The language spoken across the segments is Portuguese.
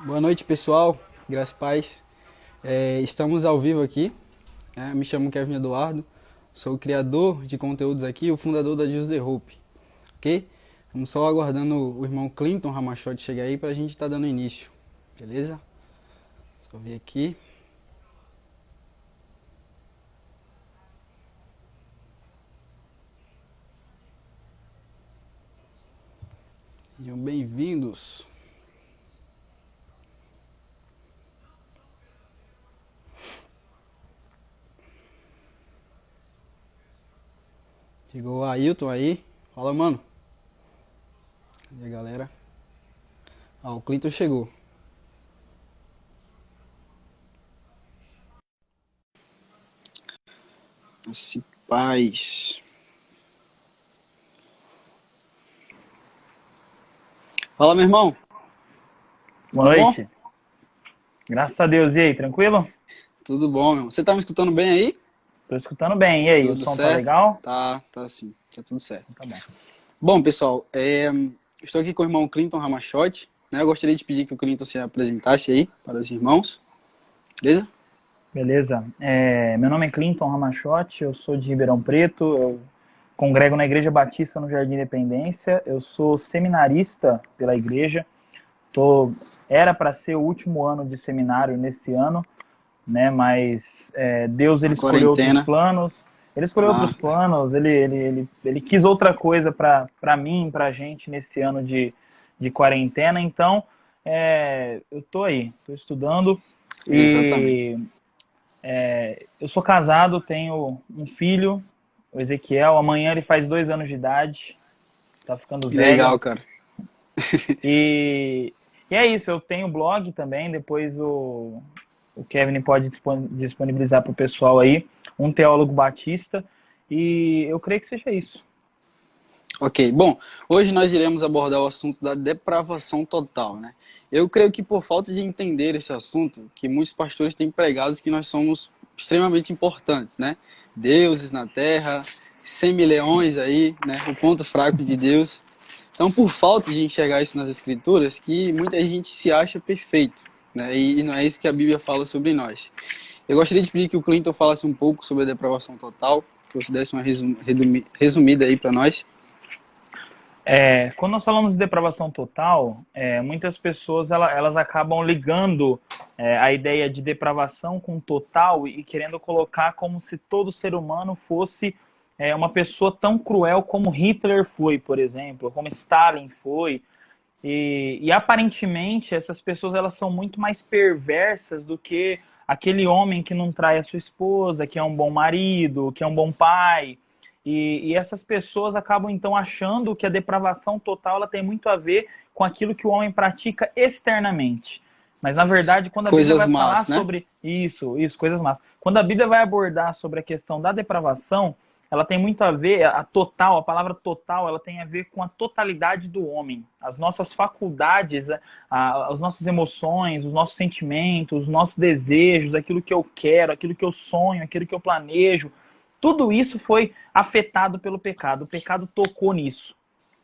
Boa noite, pessoal. Graças e paz. Estamos ao vivo aqui. Me chamo Kevin Eduardo. Sou o criador de conteúdos aqui, o fundador da Just The Hope. Ok? Estamos só aguardando o irmão Clinton Ramachotti chegar aí para a gente estar dando início. Beleza? Só vir aqui. Sejam bem-vindos. Chegou o Ailton aí. Fala, mano. Cadê a galera? O Clinton chegou. Esse paz. Fala, meu irmão. Boa Tudo bom? noite. Graças a Deus. E aí, tranquilo? Tudo bom, meu irmão. Você tá me escutando bem aí? Tô escutando bem. E aí, o Tudo som tá certo? legal? Tá sim. Tá tudo certo. Tá bom. Bom, pessoal, estou aqui com o irmão Clinton Ramachotti, né? Eu gostaria de pedir que o Clinton se apresentasse aí para os irmãos, beleza? Beleza. Meu nome é Clinton Ramachotti, eu sou de Ribeirão Preto, eu congrego na Igreja Batista no Jardim Independência, eu sou seminarista pela igreja, era para ser o último ano de seminário nesse ano, né? Mas Deus ele A escolheu outros quarentena. planos. Ele escolheu Ah, outros planos. Ele quis outra coisa para mim, para a gente nesse ano de quarentena. Então, eu tô aí, tô estudando exatamente. e eu sou casado, tenho um filho, o Ezequiel. Amanhã ele faz 2 anos de idade, tá ficando Que velho. legal, cara. E, e é isso, eu tenho blog também, depois o Kevin pode disponibilizar para o pessoal aí, um teólogo batista, e eu creio que seja isso. Ok, bom, hoje nós iremos abordar o assunto da depravação total, né? Eu creio que por falta de entender esse assunto, que muitos pastores têm pregado que nós somos extremamente importantes, né? Deuses na terra, semi-leões aí, né? O ponto fraco de Deus. Então, por falta de enxergar isso nas escrituras, que muita gente se acha perfeito, né? E não é isso que a Bíblia fala sobre nós. Eu gostaria de pedir que o Clinton falasse um pouco sobre a depravação total, que você desse uma resumida aí para nós. Quando nós falamos de depravação total, muitas pessoas elas acabam ligando a ideia de depravação com total e querendo colocar como se todo ser humano fosse uma pessoa tão cruel como Hitler foi, por exemplo, como Stalin foi. E aparentemente essas pessoas elas são muito mais perversas do que aquele homem que não trai a sua esposa, que é um bom marido, que é um bom pai. E essas pessoas acabam então achando que a depravação total ela tem muito a ver com aquilo que o homem pratica externamente. Mas na verdade, quando a Bíblia Coisas vai falar más, né? sobre isso, coisas más. Quando a Bíblia vai abordar sobre a questão da depravação, ela tem muito a ver, a palavra total, ela tem a ver com a totalidade do homem. As nossas faculdades, as nossas emoções, os nossos sentimentos, os nossos desejos, aquilo que eu quero, aquilo que eu sonho, aquilo que eu planejo, tudo isso foi afetado pelo pecado. O pecado tocou nisso.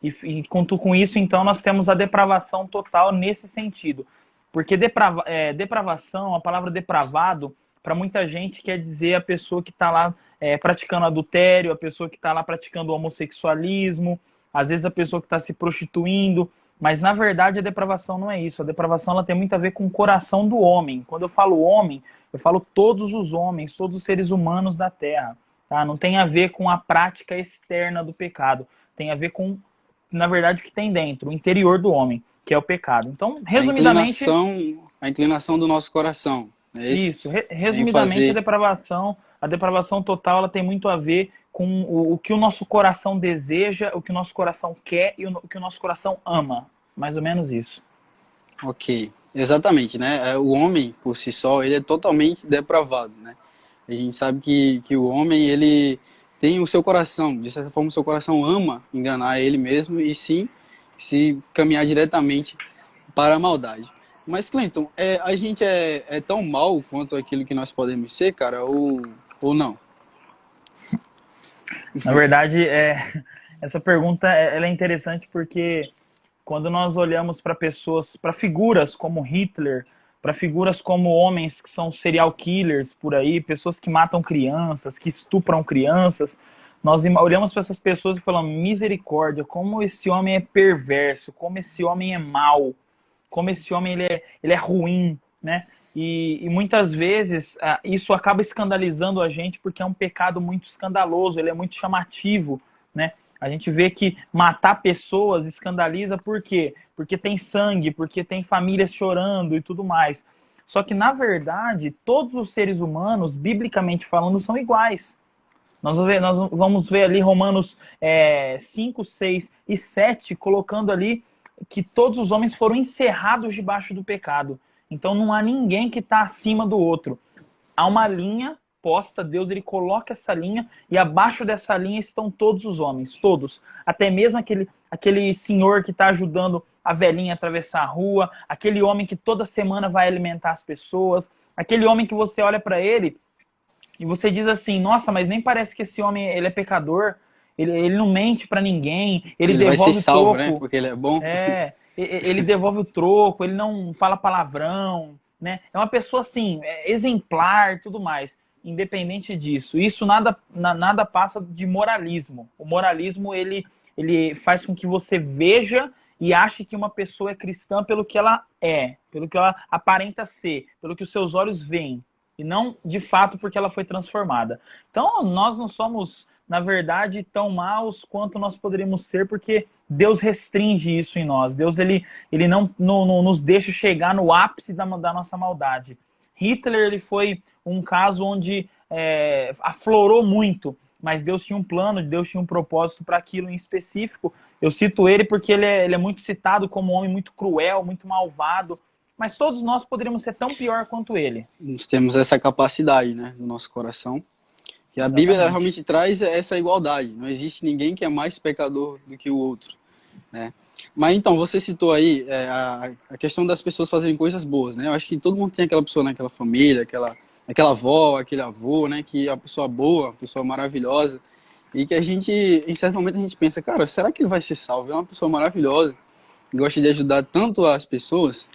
E com isso, então, nós temos a depravação total nesse sentido. Porque depravação, a palavra depravado, para muita gente quer dizer a pessoa que está lá praticando adultério, a pessoa que está lá praticando homossexualismo, às vezes a pessoa que está se prostituindo, mas na verdade a depravação não é isso. A depravação ela tem muito a ver com o coração do homem. Quando eu falo homem, eu falo todos os homens, todos os seres humanos da Terra. Tá? Não tem a ver com a prática externa do pecado. Tem a ver com, na verdade, o que tem dentro, o interior do homem, que é o pecado. Então, resumidamente, A inclinação do nosso coração, é isso? isso. Em Resumidamente, fazer. a depravação total, ela tem muito a ver com o que o nosso coração deseja, o que o nosso coração quer e o que o nosso coração ama. Mais ou menos isso. Ok, exatamente, né? O homem, por si só, ele é totalmente depravado, né? A gente sabe que o homem, ele tem o seu coração, de certa forma, o seu coração ama enganar ele mesmo e sim se caminhar diretamente para a maldade. Mas, Clinton, a gente é tão mal quanto aquilo que nós podemos ser, cara, ou não? Na verdade, essa pergunta ela é interessante porque quando nós olhamos para pessoas, para figuras como Hitler, para figuras como homens que são serial killers por aí, pessoas que matam crianças, que estupram crianças, nós olhamos para essas pessoas e falamos, misericórdia, como esse homem é perverso, como esse homem é mau, como esse homem ele é ruim, né? E muitas vezes isso acaba escandalizando a gente porque é um pecado muito escandaloso, ele é muito chamativo, né? A gente vê que matar pessoas escandaliza por quê? Porque tem sangue, porque tem famílias chorando e tudo mais. Só que, na verdade, todos os seres humanos, biblicamente falando, são iguais. Nós vamos ver ali Romanos 5, 6 e 7, colocando ali que todos os homens foram encerrados debaixo do pecado. Então não há ninguém que está acima do outro. Há uma linha posta, Deus ele coloca essa linha e abaixo dessa linha estão todos os homens, todos. Até mesmo aquele senhor que está ajudando a velhinha a atravessar a rua, aquele homem que toda semana vai alimentar as pessoas, aquele homem que você olha para ele e você diz assim, nossa, mas nem parece que esse homem ele é pecador, ele não mente para ninguém, ele Ele vai devolve ser o salvo, troco. né? Porque ele é bom. Ele devolve o troco, ele não fala palavrão, né? É uma pessoa assim, exemplar e tudo mais. Independente disso, isso nada passa de moralismo. O moralismo ele faz com que você veja e ache que uma pessoa é cristã pelo que ela é, pelo que ela aparenta ser, pelo que os seus olhos veem, e não de fato porque ela foi transformada. Então nós não somos, na verdade, tão maus quanto nós poderíamos ser, porque Deus restringe isso em nós. Deus ele não nos deixa chegar no ápice da nossa maldade. Hitler ele foi um caso onde aflorou muito, mas Deus tinha um plano, Deus tinha um propósito para aquilo em específico. Eu cito ele porque ele é muito citado como um homem muito cruel, muito malvado, mas todos nós poderíamos ser tão pior quanto ele. Nós temos essa capacidade, né, no nosso coração. E a Exatamente. Bíblia realmente traz essa igualdade. Não existe ninguém que é mais pecador do que o outro, né? Mas então, você citou aí a questão das pessoas fazerem coisas boas, né? Eu acho que todo mundo tem aquela pessoa naquela família, aquela avó, aquele avô, né? Que é uma pessoa boa, uma pessoa maravilhosa. E que a gente, em certo momento, a gente pensa, cara, será que ele vai ser salvo? É uma pessoa maravilhosa, gosta de ajudar tanto as pessoas,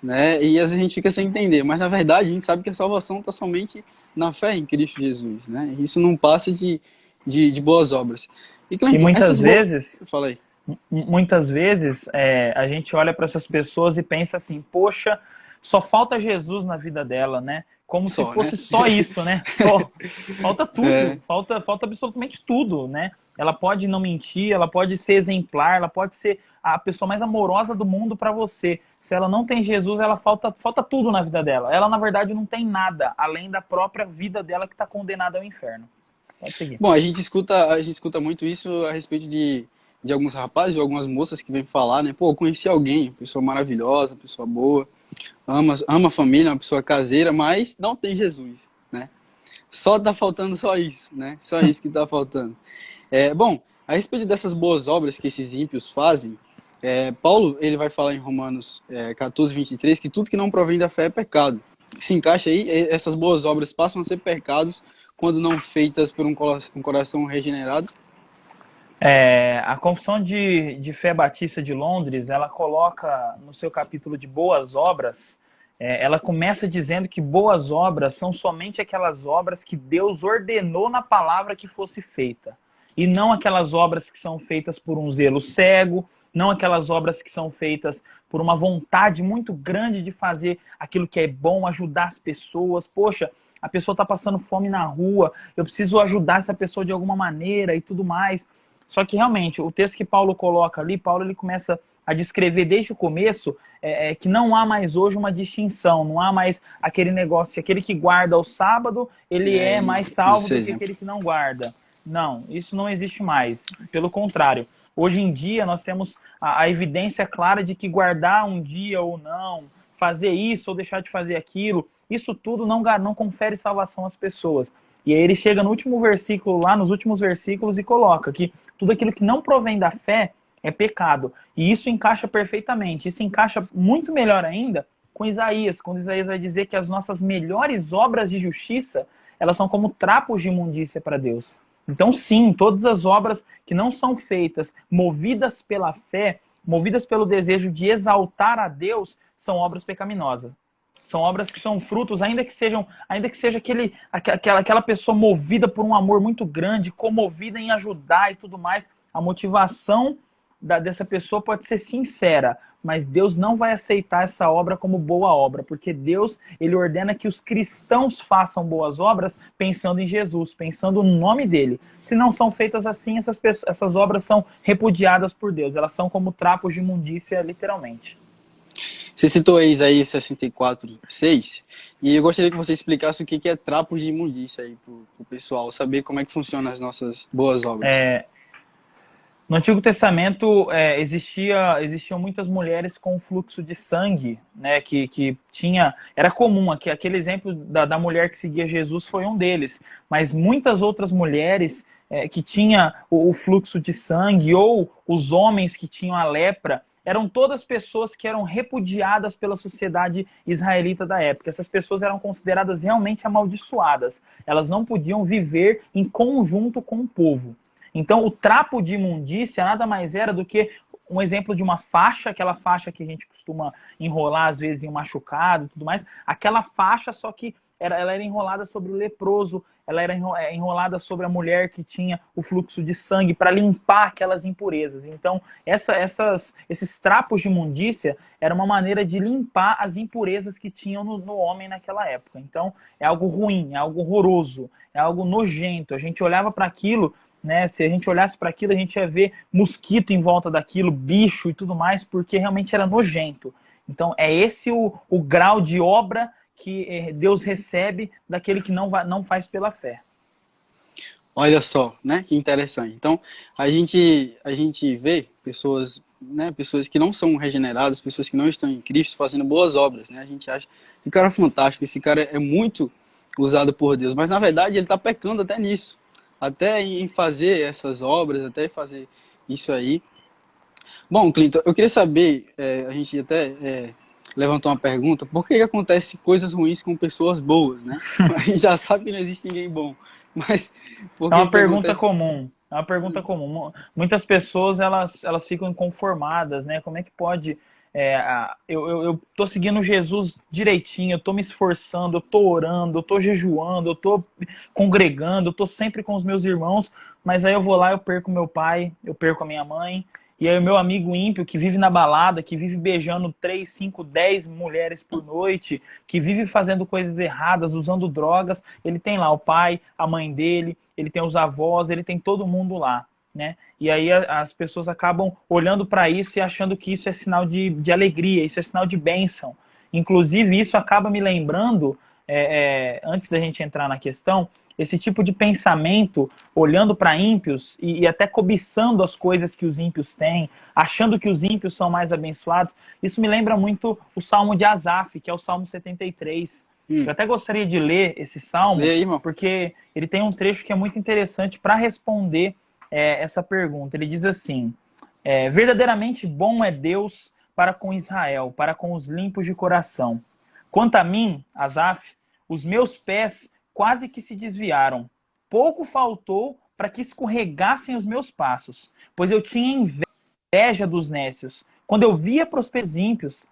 né? E às vezes a gente fica sem entender. Mas, na verdade, a gente sabe que a salvação está somente na fé em Cristo Jesus, né? Isso não passa de boas obras. E Cleiton, muitas vezes... Fala aí. Muitas vezes a gente olha para essas pessoas e pensa assim, poxa, só falta Jesus na vida dela, né? Como se fosse, né? Só isso, né? Falta tudo, falta absolutamente tudo, né? Ela pode não mentir, ela pode ser exemplar, ela pode ser a pessoa mais amorosa do mundo para você. Se ela não tem Jesus, ela falta tudo na vida dela. Ela, na verdade, não tem nada, além da própria vida dela que está condenada ao inferno. Pode seguir. Bom, a gente escuta muito isso a respeito de alguns rapazes ou algumas moças que vêm falar, né? Pô, eu conheci alguém, pessoa maravilhosa, pessoa boa, ama a família, uma pessoa caseira, mas não tem Jesus, né? Só tá faltando só isso, né? Só isso que tá faltando. Bom, a respeito dessas boas obras que esses ímpios fazem, Paulo ele vai falar em Romanos 14, 23, que tudo que não provém da fé é pecado. Se encaixa aí, essas boas obras passam a ser pecados quando não feitas por um coração regenerado. A Confissão de Fé Batista de Londres, ela coloca no seu capítulo de boas obras, ela começa dizendo que boas obras são somente aquelas obras que Deus ordenou na palavra que fosse feita. E não aquelas obras que são feitas por um zelo cego, não aquelas obras que são feitas por uma vontade muito grande de fazer aquilo que é bom, ajudar as pessoas. Poxa, a pessoa está passando fome na rua, eu preciso ajudar essa pessoa de alguma maneira e tudo mais. Só que realmente, o texto que Paulo coloca ali, Paulo ele começa a descrever desde o começo que não há mais hoje uma distinção, não há mais aquele negócio de aquele que guarda o sábado, ele é mais salvo do que aquele que não guarda. Não, isso não existe mais. Pelo contrário, hoje em dia nós temos a evidência clara de que guardar um dia ou não, fazer isso ou deixar de fazer aquilo, isso tudo não confere salvação às pessoas. E aí ele chega no último versículo, lá nos últimos versículos, e coloca que tudo aquilo que não provém da fé é pecado. E isso encaixa perfeitamente. Isso encaixa muito melhor ainda com Isaías, quando Isaías vai dizer que as nossas melhores obras de justiça, elas são como trapos de imundícia para Deus. Então sim, todas as obras que não são feitas, movidas pela fé, movidas pelo desejo de exaltar a Deus, são obras pecaminosas. São obras que são frutos, ainda que seja aquela pessoa movida por um amor muito grande, comovida em ajudar e tudo mais, a motivação dessa pessoa pode ser sincera, mas Deus não vai aceitar essa obra como boa obra, porque Deus, ele ordena que os cristãos façam boas obras pensando em Jesus, pensando no nome dele. Se não são feitas assim, essas obras são repudiadas por Deus, elas são como trapos de imundícia, literalmente. Você citou aí Isaías 64:6, e eu gostaria que você explicasse o que é trapos de imundícia aí pro pessoal saber como é que funcionam as nossas boas obras. No Antigo Testamento existiam muitas mulheres com fluxo de sangue, né, que era comum, aquele exemplo da mulher que seguia Jesus foi um deles, mas muitas outras mulheres que tinham o fluxo de sangue, ou os homens que tinham a lepra, eram todas pessoas que eram repudiadas pela sociedade israelita da época. Essas pessoas eram consideradas realmente amaldiçoadas. Elas não podiam viver em conjunto com o povo. Então, o trapo de imundícia nada mais era do que um exemplo de uma faixa, aquela faixa que a gente costuma enrolar, às vezes, em um machucado e tudo mais. Aquela faixa, só que ela era enrolada sobre o leproso, ela era enrolada sobre a mulher que tinha o fluxo de sangue para limpar aquelas impurezas. Então, esses trapos de imundícia era uma maneira de limpar as impurezas que tinham no homem naquela época. Então, é algo ruim, é algo horroroso, é algo nojento. A gente olhava para aquilo, né? Se a gente olhasse para aquilo, a gente ia ver mosquito em volta daquilo, bicho e tudo mais, porque realmente era nojento. Então, é esse o grau de obra que Deus recebe daquele que não faz pela fé. Olha só, né? Que interessante. Então, a gente vê pessoas, né, pessoas que não são regeneradas, pessoas que não estão em Cristo fazendo boas obras, né? A gente acha que o cara é fantástico, esse cara é muito usado por Deus, mas na verdade ele está pecando até nisso, até em fazer essas obras, até fazer isso aí. Bom, Clinton, eu queria saber, a gente até levantou uma pergunta, por que acontece coisas ruins com pessoas boas, né? A gente já sabe que não existe ninguém bom, mas por É uma que pergunta acontece? comum. É uma pergunta comum. Muitas pessoas elas ficam inconformadas, né? Como é que pode? Eu tô seguindo Jesus direitinho, eu tô me esforçando, eu tô orando, eu tô jejuando, eu tô congregando, eu tô sempre com os meus irmãos, mas aí eu vou lá, eu perco meu pai, eu perco a minha mãe, e aí o meu amigo ímpio que vive na balada, que vive beijando 3, 5, 10 mulheres por noite, que vive fazendo coisas erradas, usando drogas, ele tem lá o pai, a mãe dele, ele tem os avós, ele tem todo mundo lá, né? E aí as pessoas acabam olhando para isso e achando que isso é sinal de alegria, isso é sinal de bênção. Inclusive, isso acaba me lembrando, antes da gente entrar na questão, esse tipo de pensamento, olhando para ímpios e até cobiçando as coisas que os ímpios têm, achando que os ímpios são mais abençoados, isso me lembra muito o Salmo de Asaf, que é o Salmo 73. Eu até gostaria de ler esse salmo, Lê aí, irmão. porque ele tem um trecho que é muito interessante para responder essa pergunta. Ele diz assim: verdadeiramente bom é Deus para com Israel, para com os limpos de coração. Quanto a mim, Asaf, os meus pés quase que se desviaram. Pouco faltou para que escorregassem os meus passos, pois eu tinha inveja dos nécios, quando eu via prosperar os ímpios.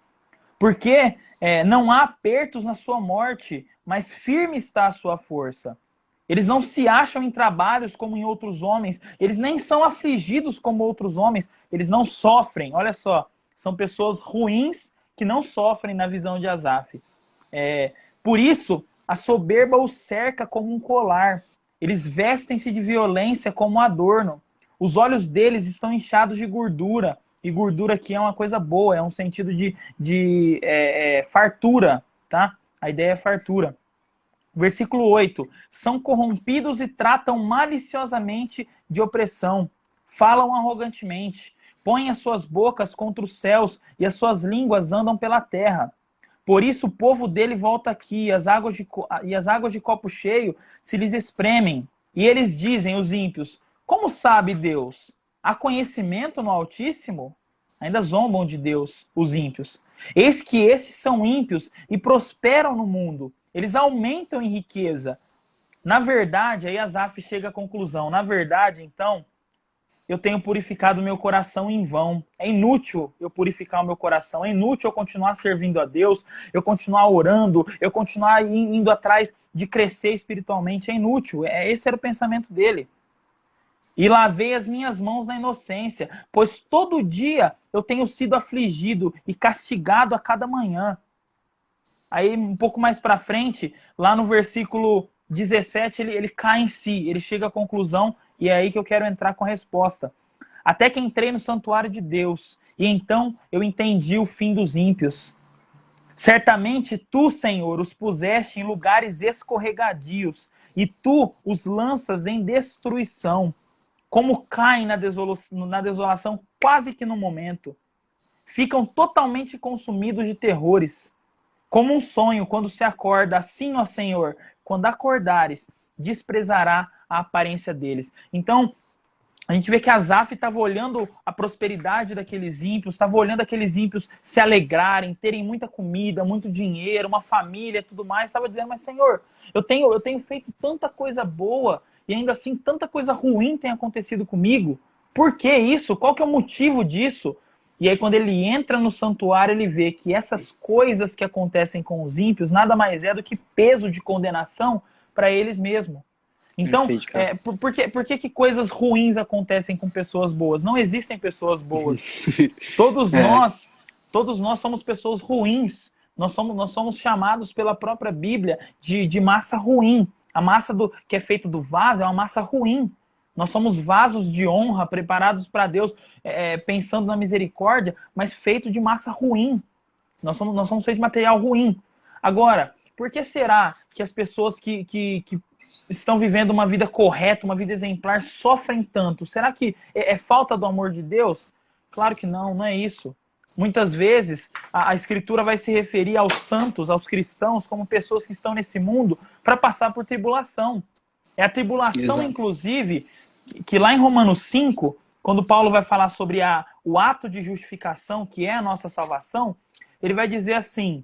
Porque não há apertos na sua morte, mas firme está a sua força. Eles não se acham em trabalhos como em outros homens, eles nem são afligidos como outros homens, eles não sofrem. Olha só, são pessoas ruins que não sofrem na visão de Asaf. Por isso, a soberba os cerca como um colar. Eles vestem-se de violência como um adorno. Os olhos deles estão inchados de gordura. E gordura aqui é uma coisa boa, é um sentido de fartura, tá? A ideia é fartura. Versículo 8. São corrompidos e tratam maliciosamente de opressão. Falam arrogantemente. Põem as suas bocas contra os céus e as suas línguas andam pela terra. Por isso o povo dele volta aqui e as águas de copo cheio se lhes espremem. E eles dizem, os ímpios, como sabe Deus? Há conhecimento no Altíssimo? Ainda zombam de Deus, os ímpios. Eis que esses são ímpios e prosperam no mundo. Eles aumentam em riqueza. Na verdade, aí Asaf chega à conclusão. Na verdade, então, eu tenho purificado o meu coração em vão. É inútil eu purificar o meu coração, é inútil eu continuar servindo a Deus, eu continuar orando, eu continuar indo atrás de crescer espiritualmente, é inútil. Esse era o pensamento dele. E lavei as minhas mãos na inocência, pois todo dia eu tenho sido afligido e castigado a cada manhã. Aí, um pouco mais para frente, lá no versículo 17, ele cai em si, ele chega à conclusão, e é aí que eu quero entrar com a resposta. Até que entrei no santuário de Deus, e então eu entendi o fim dos ímpios. Certamente tu, Senhor, os puseste em lugares escorregadios, e tu os lanças em destruição, como caem na desolação quase que no momento. Ficam totalmente consumidos de terrores. Como um sonho, quando se acorda, assim, ó Senhor, quando acordares, desprezará a aparência deles. Então, a gente vê que Asaf estava olhando a prosperidade daqueles ímpios, estava olhando aqueles ímpios se alegrarem, terem muita comida, muito dinheiro, uma família, tudo mais. Estava dizendo, mas Senhor, eu tenho feito tanta coisa boa e ainda assim tanta coisa ruim tem acontecido comigo. Por que isso? Qual que é o motivo disso? E aí, quando ele entra no santuário, ele vê que essas coisas que acontecem com os ímpios nada mais é do que peso de condenação para eles mesmos. Então, por que coisas ruins acontecem com pessoas boas? Não existem pessoas boas. Todos nós somos pessoas ruins. Nós somos chamados pela própria Bíblia de massa ruim. A massa que é feita do vaso é uma massa ruim. Nós somos vasos de honra, preparados para Deus, pensando na misericórdia, mas feito de massa ruim. Nós somos feitos de material ruim. Agora, por que será que as pessoas que estão vivendo uma vida correta, uma vida exemplar, sofrem tanto? Será que é falta do amor de Deus? Claro que não, não é isso. Muitas vezes a Escritura vai se referir aos santos, aos cristãos, como pessoas que estão nesse mundo para passar por tribulação. É a tribulação, exato, inclusive, que lá em Romanos 5, quando Paulo vai falar sobre o ato de justificação, que é a nossa salvação, ele vai dizer assim: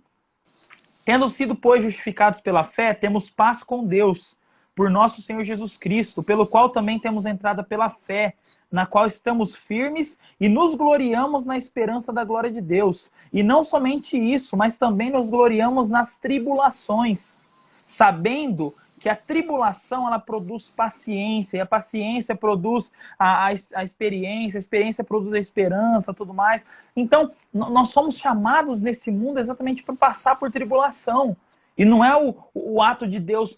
tendo sido, pois, justificados pela fé, temos paz com Deus, por nosso Senhor Jesus Cristo, pelo qual também temos entrada pela fé, na qual estamos firmes e nos gloriamos na esperança da glória de Deus. E não somente isso, mas também nos gloriamos nas tribulações, sabendo que a tribulação ela produz paciência, e a paciência produz a experiência produz a esperança, tudo mais. Então, nós somos chamados nesse mundo exatamente para passar por tribulação. E não é o ato de Deus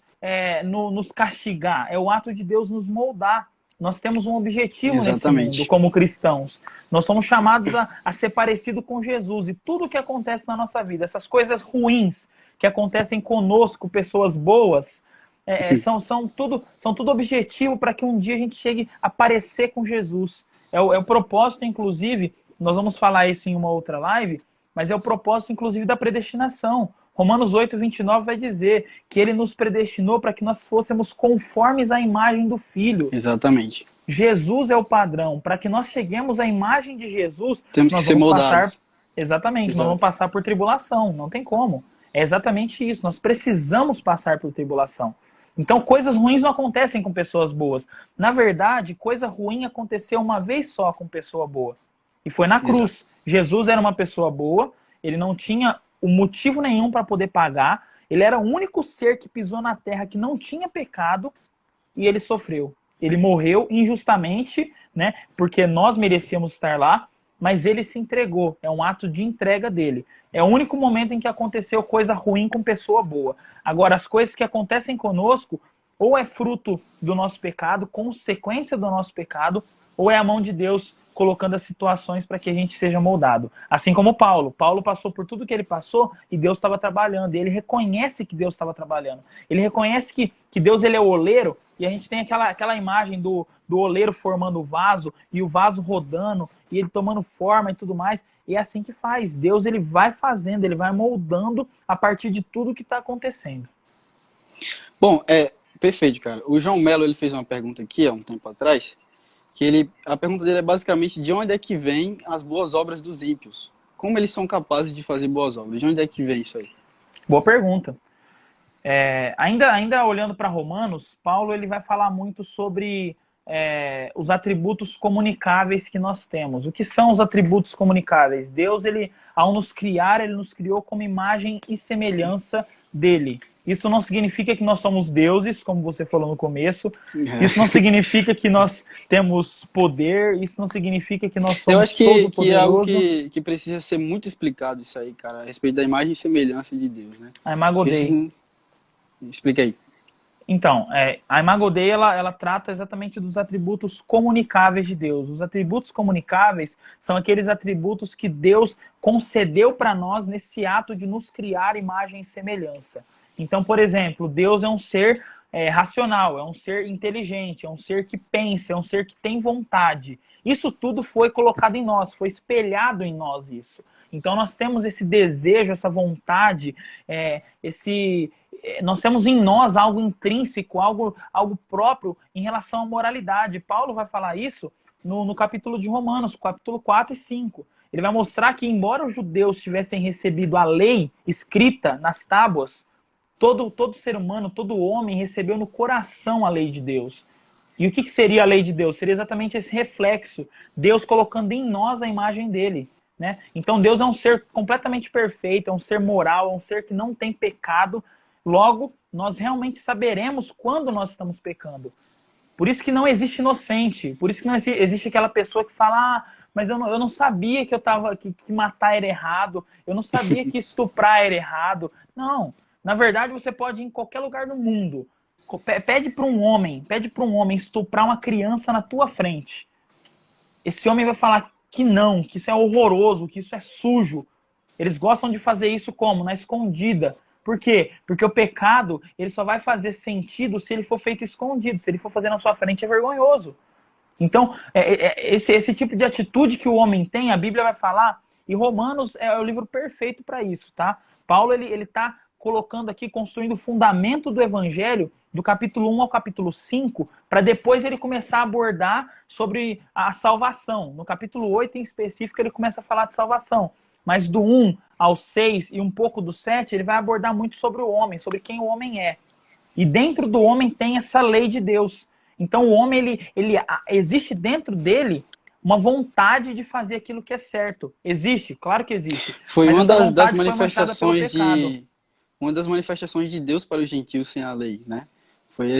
nos castigar, é o ato de Deus nos moldar. Nós temos um objetivo exatamente nesse mundo como cristãos. Nós somos chamados a ser parecido com Jesus. E tudo que acontece na nossa vida, essas coisas ruins que acontecem conosco, pessoas boas, são tudo objetivo para que um dia a gente chegue a parecer com Jesus. É o propósito, inclusive, nós vamos falar isso em uma outra live, mas é o propósito, inclusive, da predestinação. Romanos 8:29 vai dizer que ele nos predestinou para que nós fôssemos conformes à imagem do Filho. Exatamente. Jesus é o padrão. Para que nós cheguemos à imagem de Jesus, temos que ser moldados. Exatamente, nós vamos passar por tribulação, não tem como. É exatamente isso, nós precisamos passar por tribulação. Então, coisas ruins não acontecem com pessoas boas. Na verdade, coisa ruim aconteceu uma vez só com pessoa boa. E foi na cruz. Exato. Jesus era uma pessoa boa, ele não tinha motivo nenhum para poder pagar, ele era o único ser que pisou na terra que não tinha pecado e ele sofreu. Ele morreu injustamente, né, porque nós merecíamos estar lá, mas ele se entregou. É um ato de entrega dele. É o único momento em que aconteceu coisa ruim com pessoa boa. Agora, as coisas que acontecem conosco, ou é fruto do nosso pecado, consequência do nosso pecado, ou é a mão de Deus colocando as situações para que a gente seja moldado. Assim como Paulo. Paulo passou por tudo que ele passou e Deus estava trabalhando. E ele reconhece que Deus estava trabalhando. Ele reconhece que Deus ele é o oleiro, e a gente tem aquela imagem do oleiro formando o vaso e o vaso rodando e ele tomando forma e tudo mais. E é assim que faz. Deus ele vai fazendo, ele vai moldando a partir de tudo que está acontecendo. Bom, perfeito, cara. O João Melo ele fez uma pergunta aqui há um tempo atrás, que a pergunta dele é basicamente de onde é que vêm as boas obras dos ímpios? Como eles são capazes de fazer boas obras? De onde é que vem isso aí? Boa pergunta. Ainda olhando para Romanos, Paulo ele vai falar muito sobre os atributos comunicáveis que nós temos. O que são os atributos comunicáveis? Deus, ao nos criar, ele nos criou como imagem e semelhança dele. Isso não significa que nós somos deuses, como você falou no começo. Isso não significa que nós temos poder. Isso não significa que nós somos Eu acho que é algo todo-poderoso. que precisa ser muito explicado isso aí, cara, a respeito da imagem e semelhança de Deus, né? A Imago Dei. Explica aí. Então, a Imago Dei, ela trata exatamente dos atributos comunicáveis de Deus. Os atributos comunicáveis são aqueles atributos que Deus concedeu para nós nesse ato de nos criar imagem e semelhança. Então, por exemplo, Deus é um ser racional, é um ser inteligente, é um ser que pensa, é um ser que tem vontade. Isso tudo foi colocado em nós, foi espelhado em nós isso. Então, nós temos esse desejo, essa vontade, nós temos em nós algo intrínseco, algo próprio em relação à moralidade. Paulo vai falar isso no capítulo de Romanos, capítulo 4 e 5. Ele vai mostrar que, embora os judeus tivessem recebido a lei escrita nas tábuas, todo ser humano, todo homem recebeu no coração a lei de Deus. E o que seria a lei de Deus? Seria exatamente esse reflexo, Deus colocando em nós a imagem dele. Né? Então Deus é um ser completamente perfeito, é um ser moral, é um ser que não tem pecado. Logo, nós realmente saberemos quando nós estamos pecando. Por isso que não existe inocente, por isso que não existe aquela pessoa que fala, mas eu não sabia que que matar era errado, eu não sabia que estuprar era errado. Não, na verdade você pode ir em qualquer lugar do mundo, pede para um homem estuprar uma criança na tua frente. Esse homem vai falar que não, que isso é horroroso, que isso é sujo. Eles gostam de fazer isso como? Na escondida. Por quê? Porque o pecado, ele só vai fazer sentido se ele for feito escondido. Se ele for fazer na sua frente, é vergonhoso. Então, esse tipo de atitude que o homem tem, a Bíblia vai falar, e Romanos é o livro perfeito para isso, tá? Paulo, ele tá colocando aqui, construindo o fundamento do Evangelho, do capítulo 1 ao capítulo 5, para depois ele começar a abordar sobre a salvação. No capítulo 8, em específico, ele começa a falar de salvação. Mas do 1 ao 6 e um pouco do 7, ele vai abordar muito sobre o homem, sobre quem o homem é. E dentro do homem tem essa lei de Deus. Então o homem, existe dentro dele uma vontade de fazer aquilo que é certo. Existe? Claro que existe. Foi uma das manifestações uma das manifestações de Deus para os gentios sem a lei, né? Foi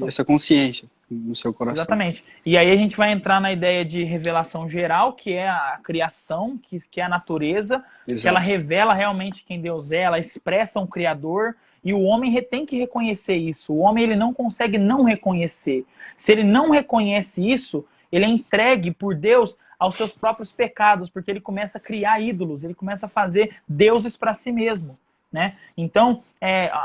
essa consciência no seu coração. Exatamente. E aí a gente vai entrar na ideia de revelação geral, que é a criação, que é a natureza, que ela revela realmente quem Deus é, ela expressa um Criador, e o homem tem que reconhecer isso. O homem, ele não consegue não reconhecer. Se ele não reconhece isso, ele é entregue por Deus aos seus próprios pecados, porque ele começa a criar ídolos, ele começa a fazer deuses para si mesmo. Né? Então,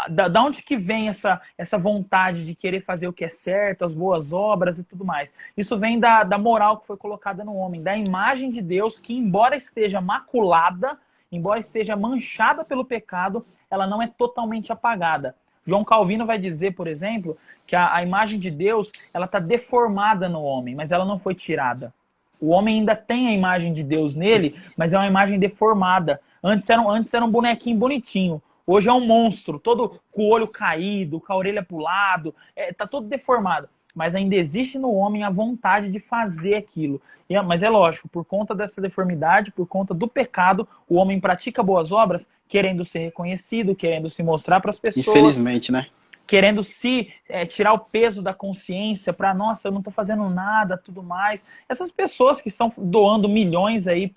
da onde que vem essa vontade de querer fazer o que é certo, as boas obras e tudo mais? Isso vem da moral que foi colocada no homem, da imagem de Deus que, embora esteja maculada, embora esteja manchada pelo pecado, ela não é totalmente apagada. João Calvino vai dizer, por exemplo, que a imagem de Deus ela está deformada no homem, mas ela não foi tirada. O homem ainda tem a imagem de Deus nele, mas é uma imagem deformada. Antes era um bonequinho bonitinho. Hoje é um monstro, todo com o olho caído, com a orelha pro lado. Tá todo deformado. Mas ainda existe no homem a vontade de fazer aquilo. Mas é lógico, por conta dessa deformidade, por conta do pecado, o homem pratica boas obras querendo ser reconhecido, querendo se mostrar para as pessoas. Infelizmente, né? Querendo tirar o peso da consciência para, nossa, eu não estou fazendo nada, tudo mais. Essas pessoas que estão doando milhões aí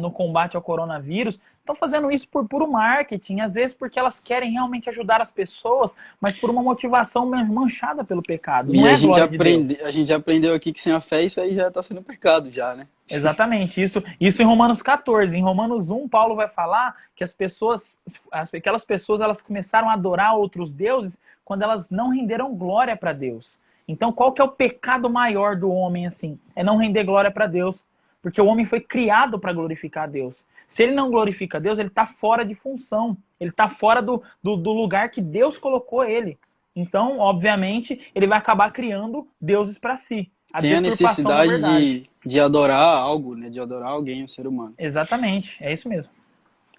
no combate ao coronavírus, estão fazendo isso por puro marketing, às vezes porque elas querem realmente ajudar as pessoas, mas por uma motivação manchada pelo pecado. E a gente já aprendeu aqui que sem a fé isso aí já está sendo pecado já, né? Exatamente, isso em Romanos 14. Em Romanos 1, Paulo vai falar que aquelas pessoas elas começaram a adorar outros deuses quando elas não renderam glória para Deus. Então, qual que é o pecado maior do homem assim? É não render glória para Deus. Porque o homem foi criado para glorificar a Deus. Se ele não glorifica a Deus, ele está fora de função. Ele está fora do lugar que Deus colocou ele. Então, obviamente, ele vai acabar criando deuses para si. Tem a necessidade de adorar algo, né? De adorar alguém, o ser humano. Exatamente, é isso mesmo.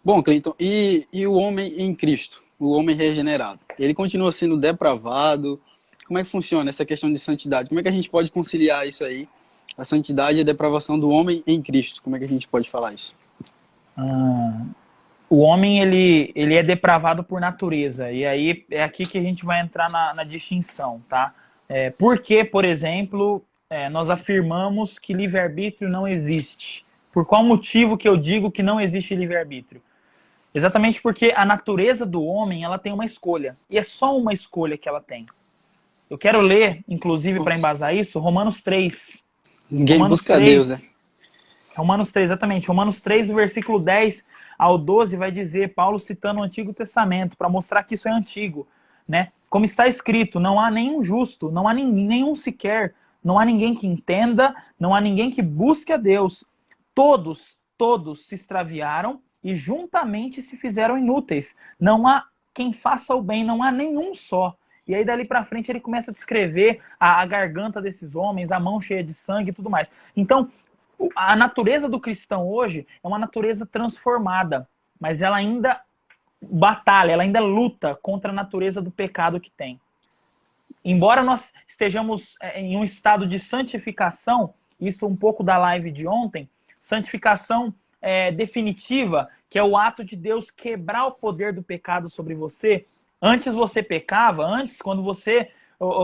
Bom, Cleiton, e o homem em Cristo, o homem regenerado? Ele continua sendo depravado, Como é que funciona essa questão de santidade? Como é que a gente pode conciliar isso aí, a santidade e a depravação do homem em Cristo? Como é que a gente pode falar isso? O homem, ele é depravado por natureza. E aí é aqui que a gente vai entrar na distinção, tá? Por que, por exemplo, nós afirmamos que livre-arbítrio não existe? Por qual motivo que eu digo que não existe livre-arbítrio? Exatamente porque a natureza do homem, ela tem uma escolha. E é só uma escolha que ela tem. Eu quero ler, inclusive, para embasar isso, Romanos 3. Ninguém Romanos busca 3, Deus, né? Romanos 3, exatamente. Romanos 3, do versículo 10 ao 12, vai dizer, Paulo citando o Antigo Testamento, para mostrar que isso é antigo, né? Como está escrito, não há nenhum justo, não há nenhum sequer, não há ninguém que entenda, não há ninguém que busque a Deus. Todos se extraviaram e juntamente se fizeram inúteis. Não há quem faça o bem, não há nenhum só. E aí dali para frente ele começa a descrever a garganta desses homens, a mão cheia de sangue e tudo mais. Então, a natureza do cristão hoje é uma natureza transformada, mas ela ainda batalha, ela ainda luta contra a natureza do pecado que tem. Embora nós estejamos em um estado de santificação, isso um pouco da live de ontem, santificação definitiva, que é o ato de Deus quebrar o poder do pecado sobre você. Antes você pecava, quando você,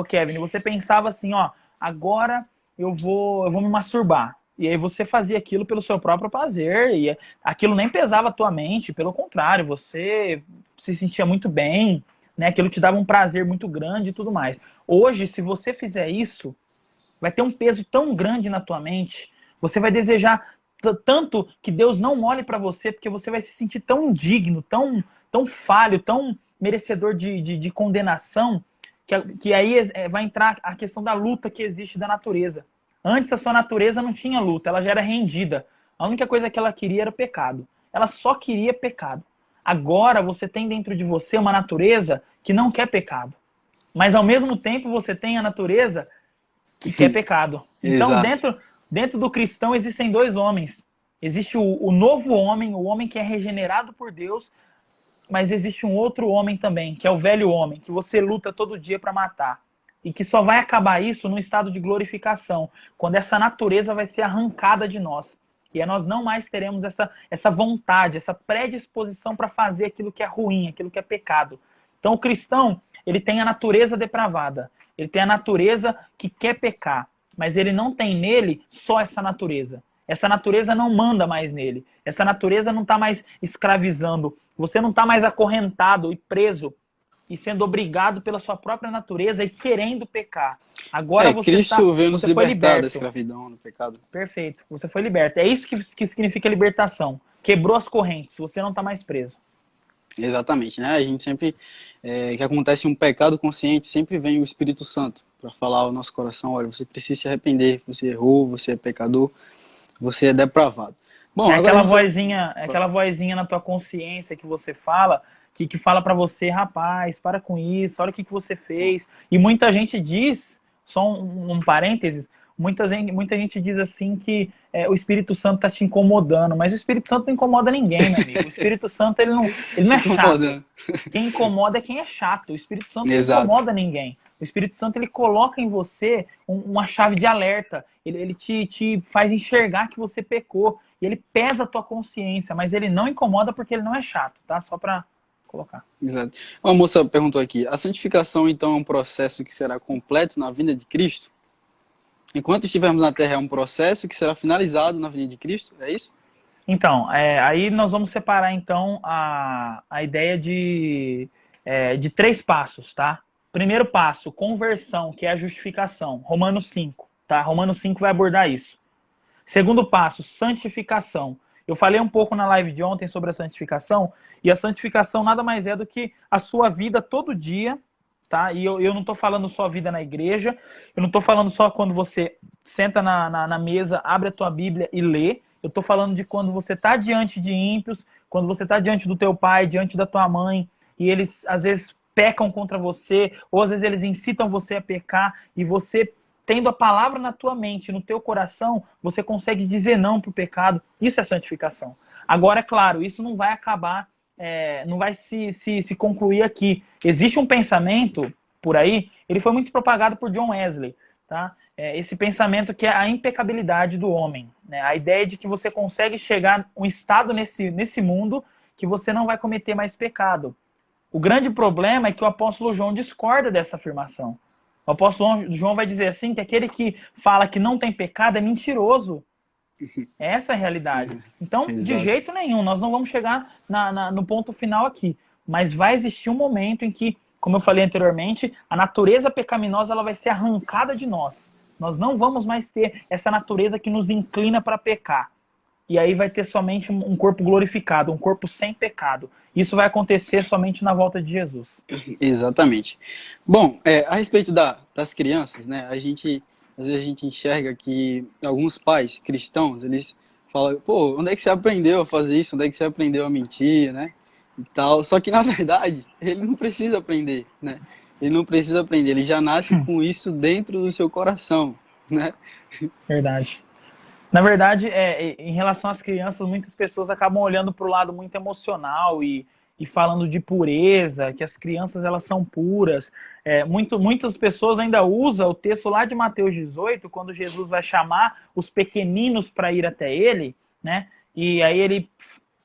Kevin, você pensava assim, ó, agora eu vou me masturbar. E aí você fazia aquilo pelo seu próprio prazer, e aquilo nem pesava a tua mente, pelo contrário, você se sentia muito bem, né? Aquilo te dava um prazer muito grande e tudo mais. Hoje, se você fizer isso, vai ter um peso tão grande na tua mente, você vai desejar tanto que Deus não olhe para você, porque você vai se sentir tão indigno, tão falho, tão merecedor de condenação, que aí vai entrar a questão da luta que existe da natureza. Antes a sua natureza não tinha luta, ela já era rendida. A única coisa que ela queria era o pecado. Ela só queria pecado. Agora você tem dentro de você uma natureza que não quer pecado. Mas ao mesmo tempo você tem a natureza que quer pecado. Então dentro do cristão existem dois homens. Existe o novo homem, o homem que é regenerado por Deus, mas existe um outro homem também, que é o velho homem, que você luta todo dia para matar. E que só vai acabar isso no estado de glorificação, quando essa natureza vai ser arrancada de nós. E aí nós não mais teremos essa vontade, essa predisposição para fazer aquilo que é ruim, aquilo que é pecado. Então o cristão, ele tem a natureza depravada, ele tem a natureza que quer pecar, mas ele não tem nele só essa natureza. Essa natureza não manda mais nele. Essa natureza não está mais escravizando. Você não está mais acorrentado e preso e sendo obrigado pela sua própria natureza e querendo pecar. Agora Cristo veio nos você foi libertar da liberto. escravidão, do pecado. Perfeito. Você foi liberto. É isso que significa libertação. Quebrou as correntes. Você não está mais preso. Exatamente, né? A gente sempre, que acontece um pecado consciente, sempre vem o Espírito Santo para falar ao nosso coração, olha, você precisa se arrepender, você errou, você é pecador, você é depravado. Bom, aquela vozinha na tua consciência que você fala, que fala para você, rapaz, para com isso, olha o que você fez. E muita gente diz, só um parênteses, muita gente diz assim que o Espírito Santo está te incomodando, mas o Espírito Santo não incomoda ninguém, meu amigo. O Espírito Santo ele não é chato. Quem incomoda é quem é chato. O Espírito Santo não incomoda ninguém. O Espírito Santo ele coloca em você uma chave de alerta. Ele te faz enxergar que você pecou. E ele pesa a tua consciência, mas ele não incomoda porque ele não é chato, tá? Só para colocar. Exato. Uma moça perguntou aqui, a santificação então é um processo que será completo na vinda de Cristo? Enquanto estivermos na Terra é um processo que será finalizado na vinda de Cristo, é isso? Então, aí nós vamos separar então a ideia de 3 passos, tá? Primeiro passo, conversão, que é a justificação, Romanos 5, tá? Romanos 5 vai abordar isso. Segundo passo, santificação. Eu falei um pouco na live de ontem sobre a santificação, e a santificação nada mais é do que a sua vida todo dia, tá? E eu não estou falando só vida na igreja, eu não estou falando só quando você senta na mesa, abre a tua Bíblia e lê, eu estou falando de quando você está diante de ímpios, quando você está diante do teu pai, diante da tua mãe, e eles às vezes pecam contra você, ou às vezes eles incitam você a pecar, e você, tendo a palavra na tua mente, no teu coração, você consegue dizer não para o pecado. Isso é santificação. Agora, é claro, isso não vai acabar, não vai se concluir aqui. Existe um pensamento por aí, ele foi muito propagado por John Wesley. Tá? Esse pensamento que é a impecabilidade do homem, né? A ideia de que você consegue chegar a um estado nesse mundo que você não vai cometer mais pecado. O grande problema é que o apóstolo João discorda dessa afirmação. O apóstolo João vai dizer assim, que aquele que fala que não tem pecado é mentiroso. Essa é a realidade. Então, de jeito nenhum, nós não vamos chegar no ponto final aqui. Mas vai existir um momento em que, como eu falei anteriormente, a natureza pecaminosa ela vai ser arrancada de nós. Nós não vamos mais ter essa natureza que nos inclina para pecar. E aí vai ter somente um corpo glorificado, um corpo sem pecado. Isso vai acontecer somente na volta de Jesus. Exatamente. Bom, a respeito das crianças, né, às vezes a gente enxerga que alguns pais cristãos, eles falam, pô, onde é que você aprendeu a fazer isso? Onde é que você aprendeu a mentir, né? E tal. Só que, na verdade, ele não precisa aprender, né? Ele não precisa aprender, ele já nasce com isso dentro do seu coração, né? Verdade. Na verdade, em relação às crianças, muitas pessoas acabam olhando para o lado muito emocional e falando de pureza, que as crianças elas são puras. Muitas pessoas ainda usam o texto lá de Mateus 18, quando Jesus vai chamar os pequeninos para ir até ele, né? E aí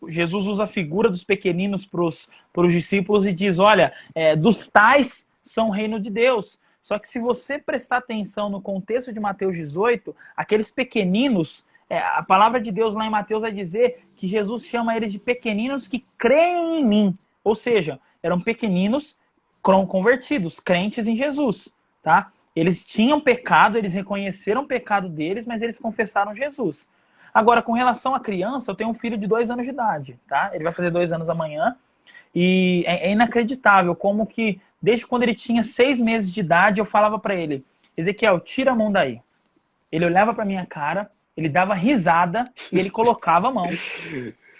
Jesus usa a figura dos pequeninos para os discípulos e diz, olha, dos tais são o reino de Deus. Só que se você prestar atenção no contexto de Mateus 18, aqueles pequeninos, a palavra de Deus lá em Mateus vai dizer que Jesus chama eles de pequeninos que creem em mim. Ou seja, eram pequeninos convertidos, crentes em Jesus. Tá? Eles tinham pecado, eles reconheceram o pecado deles, mas eles confessaram Jesus. Agora, com relação à criança, eu tenho um filho de 2 anos de idade. Tá? Ele vai fazer 2 anos amanhã. E é inacreditável como que, desde quando ele tinha 6 meses de idade, eu falava para ele, Ezequiel, tira a mão daí. Ele olhava para minha cara, ele dava risada e ele colocava a mão.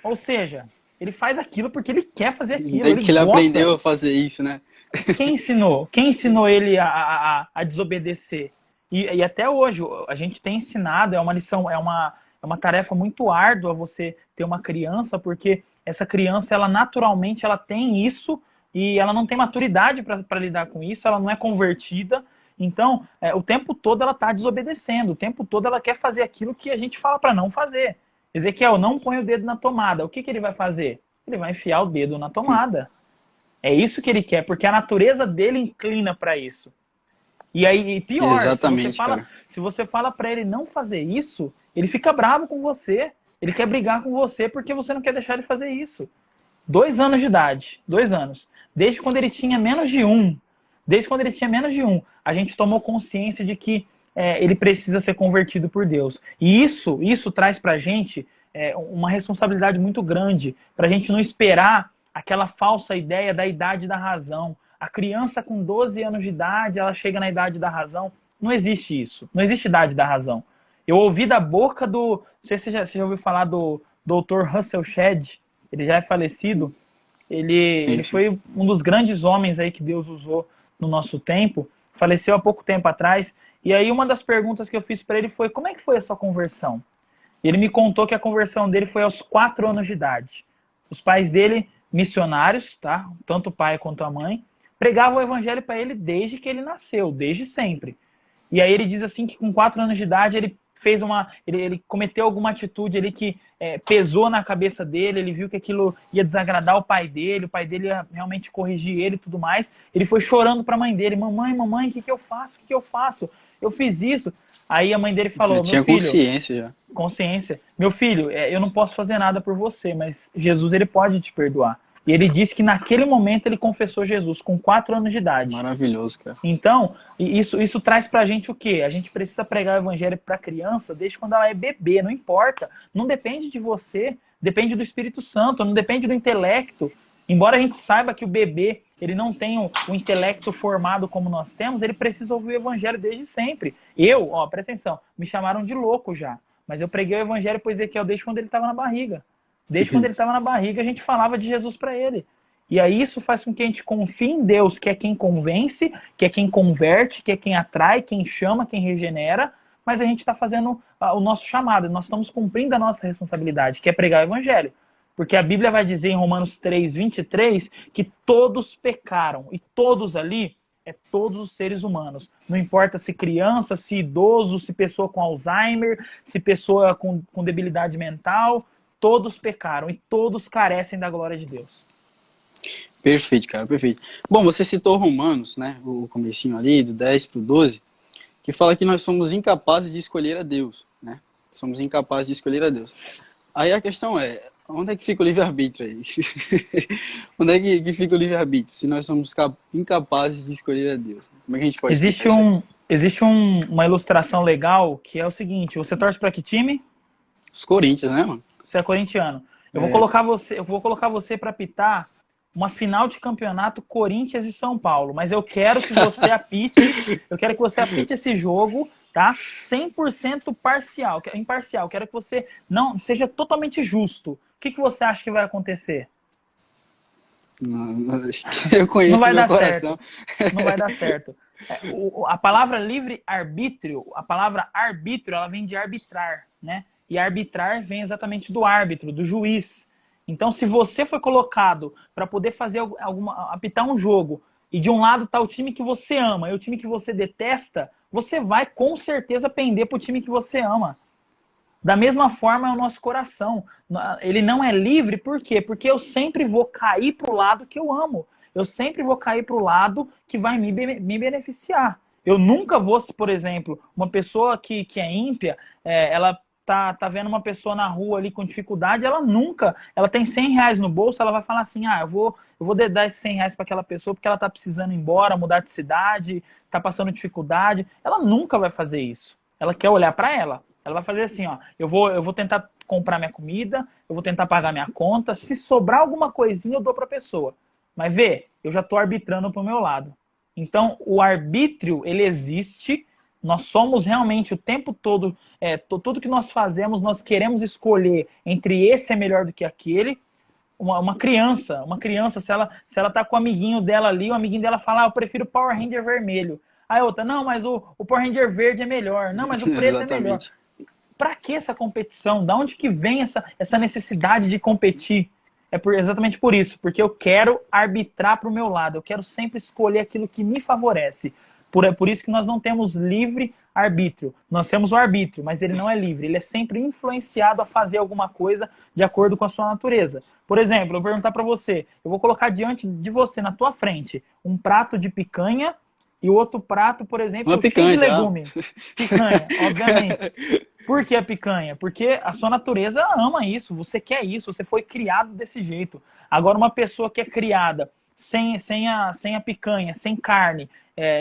Ou seja, ele faz aquilo porque ele quer fazer aquilo. Ele aprendeu a fazer isso, né? Quem ensinou? Quem ensinou ele a desobedecer? E até hoje, a gente tem ensinado, é uma lição, é uma tarefa muito árdua você ter uma criança, porque essa criança, ela naturalmente, ela tem isso e ela não tem maturidade para lidar com isso, ela não é convertida. Então, o tempo todo ela está desobedecendo, o tempo todo ela quer fazer aquilo que a gente fala para não fazer. Ezequiel, não põe o dedo na tomada. O que ele vai fazer? Ele vai enfiar o dedo na tomada. É isso que ele quer, porque a natureza dele inclina para isso. E aí, pior, se você fala para ele não fazer isso, ele fica bravo com você. Ele quer brigar com você porque você não quer deixar ele fazer isso. 2 anos de idade, 2 anos. Desde quando ele tinha menos de 1. A gente tomou consciência de que ele precisa ser convertido por Deus. E isso traz pra gente uma responsabilidade muito grande, pra gente não esperar aquela falsa ideia da idade da razão. A criança com 12 anos de idade, ela chega na idade da razão. Não existe isso. Não existe idade da razão. Eu ouvi da boca do... Não sei se você já ouviu falar do Dr. Russell Shedd. Ele já é falecido. Ele foi um dos grandes homens aí que Deus usou no nosso tempo. Faleceu há pouco tempo atrás. E aí uma das perguntas que eu fiz para ele foi: como é que foi a sua conversão? E ele me contou que a conversão dele foi aos 4 anos de idade. Os pais dele, missionários, tá? Tanto o pai quanto a mãe, pregavam o evangelho para ele desde que ele nasceu, desde sempre. E aí ele diz assim que com 4 anos de idade ele ele cometeu alguma atitude ali que pesou na cabeça dele, ele viu que aquilo ia desagradar o pai dele ia realmente corrigir ele e tudo mais. Ele foi chorando para a mãe dele: mamãe, o que eu faço? Eu fiz isso. Aí a mãe dele falou: já tinha consciência já. Consciência. Meu filho, eu não posso fazer nada por você, mas Jesus, ele pode te perdoar. E ele disse que naquele momento ele confessou Jesus, com 4 anos de idade. Maravilhoso, cara. Então, isso traz pra gente o quê? A gente precisa pregar o evangelho pra criança desde quando ela é bebê, não importa. Não depende de você, depende do Espírito Santo, não depende do intelecto. Embora a gente saiba que o bebê, ele não tem o intelecto formado como nós temos, ele precisa ouvir o evangelho desde sempre. Presta atenção, me chamaram de louco já, mas eu preguei o evangelho para Ezequiel desde quando ele estava na barriga. Desde quando ele estava na barriga, a gente falava de Jesus para ele. E aí isso faz com que a gente confie em Deus, que é quem convence, que é quem converte, que é quem atrai, quem chama, quem regenera, mas a gente está fazendo o nosso chamado, nós estamos cumprindo a nossa responsabilidade, que é pregar o evangelho. Porque a Bíblia vai dizer em Romanos 3:23 que todos pecaram, e todos ali é todos os seres humanos. Não importa se criança, se idoso, se pessoa com Alzheimer, se pessoa com debilidade mental, todos pecaram e todos carecem da glória de Deus. Perfeito, cara, perfeito. Bom, você citou Romanos, né, o comecinho ali, do 10 para o 12, que fala que nós somos incapazes de escolher a Deus, né? Somos incapazes de escolher a Deus. Aí a questão é, onde é que fica o livre-arbítrio aí? Onde é que fica o livre-arbítrio, se nós somos incapazes de escolher a Deus? Como é que a gente pode Existe uma ilustração legal, que é o seguinte: você torce para que time? Os Corinthians, né, mano? Você é corintiano. Eu vou colocar você para apitar uma final de campeonato Corinthians e São Paulo, mas eu quero que você apite esse jogo, tá? 100% imparcial. Quero que você não seja totalmente justo. O que você acha que vai acontecer? Eu conheço não vai meu dar coração. Certo. Não vai dar certo. A palavra livre-arbítrio, ela vem de arbitrar, né? E arbitrar vem exatamente do árbitro, do juiz. Então, se você foi colocado para poder fazer apitar um jogo, e de um lado está o time que você ama e o time que você detesta, você vai com certeza pender para o time que você ama. Da mesma forma é o nosso coração. Ele não é livre, por quê? Porque eu sempre vou cair para o lado que eu amo. Eu sempre vou cair para o lado que vai me beneficiar. Eu nunca vou, por exemplo, uma pessoa que é ímpia, ela tá vendo uma pessoa na rua ali com dificuldade, ela tem 100 reais no bolso, ela vai falar assim, eu vou dar esses 100 reais para aquela pessoa porque ela tá precisando ir embora, mudar de cidade, tá passando dificuldade. Ela nunca vai fazer isso. Ela quer olhar para ela. Ela vai fazer assim, eu vou tentar comprar minha comida, eu vou tentar pagar minha conta, se sobrar alguma coisinha eu dou para a pessoa. Mas eu já tô arbitrando pro meu lado. Então, o arbítrio, ele existe. Nós somos realmente o tempo todo, tudo que nós fazemos, nós queremos escolher entre esse é melhor do que aquele. Uma criança, se ela tá com o amiguinho dela ali, o amiguinho dela fala, eu prefiro o Power Ranger vermelho. Aí a outra, não, mas o Power Ranger verde é melhor. Não, mas o preto é melhor. Pra que essa competição? Da onde que vem essa necessidade de competir? Exatamente por isso, porque eu quero arbitrar pro meu lado, eu quero sempre escolher aquilo que me favorece. É por isso que nós não temos livre arbítrio. Nós temos o arbítrio, mas ele não é livre. Ele é sempre influenciado a fazer alguma coisa de acordo com a sua natureza. Por exemplo, eu vou perguntar para você, eu vou colocar diante de você, na tua frente, um prato de picanha e o outro prato, por exemplo, picanha, de legume. Picanha, obviamente. Por que a picanha? porque a sua natureza ama isso, você quer isso, você foi criado desse jeito. Agora, uma pessoa que é criada sem a picanha, sem carne,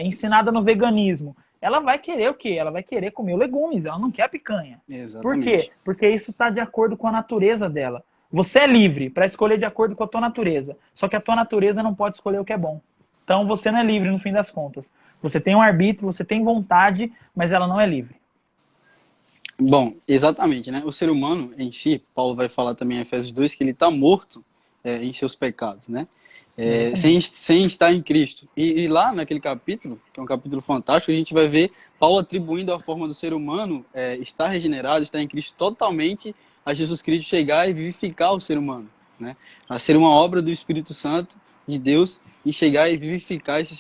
ensinada no veganismo, ela vai querer o quê? Ela vai querer comer legumes, ela não quer a picanha. Exatamente. Por quê? Porque isso está de acordo com a natureza dela. Você é livre para escolher de acordo com a tua natureza, só que a tua natureza não pode escolher o que é bom. Então você não é livre no fim das contas. Você tem um arbítrio, você tem vontade, mas ela não é livre. Bom, exatamente, né? O ser humano em si, Paulo vai falar também em Efésios 2, que ele está morto em seus pecados, né? Sem estar em Cristo. E lá naquele capítulo, que é um capítulo fantástico, a gente vai ver Paulo atribuindo a forma do ser humano estar regenerado, estar em Cristo totalmente, a Jesus Cristo chegar e vivificar o ser humano, né? A ser uma obra do Espírito Santo, de Deus, e chegar e vivificar esse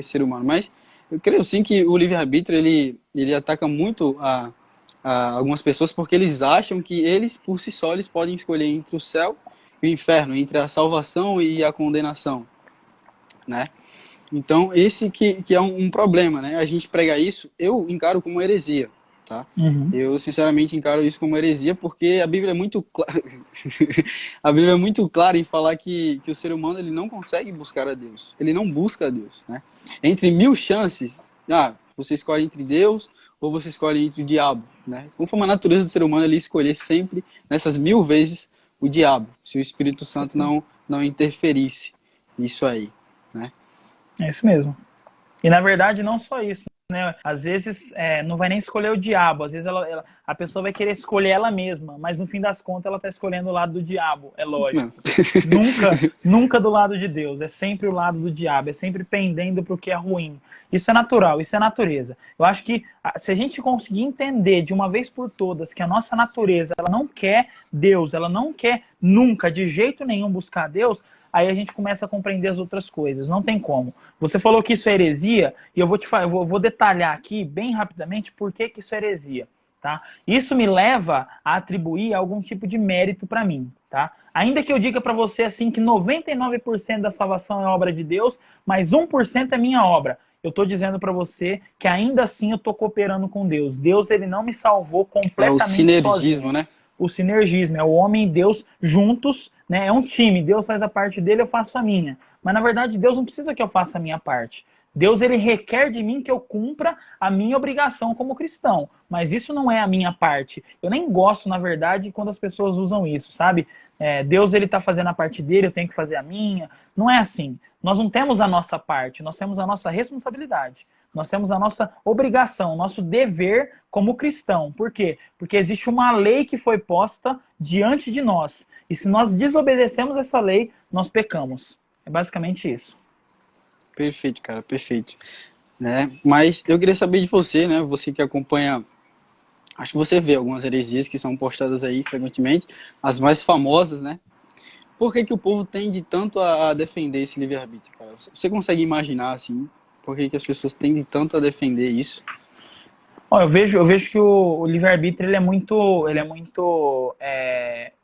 ser humano. Mas eu creio sim que o livre-arbítrio, ele ataca muito a algumas pessoas porque eles acham que eles, por si só, eles podem escolher entre o céu e o inferno, entre a salvação e a condenação, né? Então, esse que é um problema, né? A gente pregar isso, eu encaro como heresia, tá? Uhum. Eu, sinceramente, encaro isso como heresia porque a Bíblia é muito clara a Bíblia é muito clara em falar que o ser humano ele não consegue buscar a Deus. Ele não busca a Deus, né? Entre 1000 chances, você escolhe entre Deus ou você escolhe entre o diabo, né? Conforme a natureza do ser humano, ele escolher sempre, nessas 1000 vezes, o diabo, se o Espírito Santo não interferisse nisso aí, né? É isso mesmo. E na verdade não só isso, né? Às vezes não vai nem escolher o diabo, às vezes a pessoa vai querer escolher ela mesma, mas no fim das contas ela está escolhendo o lado do diabo, é lógico. Nunca do lado de Deus, é sempre o lado do diabo, é sempre pendendo para o que é ruim. Isso é natural, isso é natureza. Eu acho que se a gente conseguir entender de uma vez por todas que a nossa natureza, ela não quer Deus, ela não quer nunca, de jeito nenhum, buscar Deus, aí a gente começa a compreender as outras coisas. Não tem como. Você falou que isso é heresia, e eu vou detalhar aqui bem rapidamente por que isso é heresia. Tá? Isso me leva a atribuir algum tipo de mérito para mim. Tá? Ainda que eu diga para você assim que 99% da salvação é obra de Deus, mas 1% é minha obra. Eu estou dizendo para você que ainda assim eu estou cooperando com Deus. Deus, ele não me salvou completamente sozinho. É o sinergismo, né? O sinergismo, é o homem e Deus juntos, né? É um time, Deus faz a parte dele, eu faço a minha. Mas na verdade Deus não precisa que eu faça a minha parte. Deus, ele requer de mim que eu cumpra a minha obrigação como cristão. Mas isso não é a minha parte. Eu nem gosto, na verdade, quando as pessoas usam isso, sabe? Deus, ele está fazendo a parte dele, eu tenho que fazer a minha. Não é assim. Nós não temos a nossa parte, nós temos a nossa responsabilidade. Nós temos a nossa obrigação, nosso dever como cristão. Por quê? Porque existe uma lei que foi posta diante de nós. E se nós desobedecemos essa lei, nós pecamos. É basicamente isso. Perfeito, cara, perfeito. Né? Mas eu queria saber de você, né? Você que acompanha, acho que você vê algumas heresias que são postadas aí frequentemente, as mais famosas, né? Por que o povo tende tanto a defender esse livre-arbítrio, cara? Você consegue imaginar, assim, por que as pessoas tendem tanto a defender isso? Ó, eu vejo que o livre-arbítrio,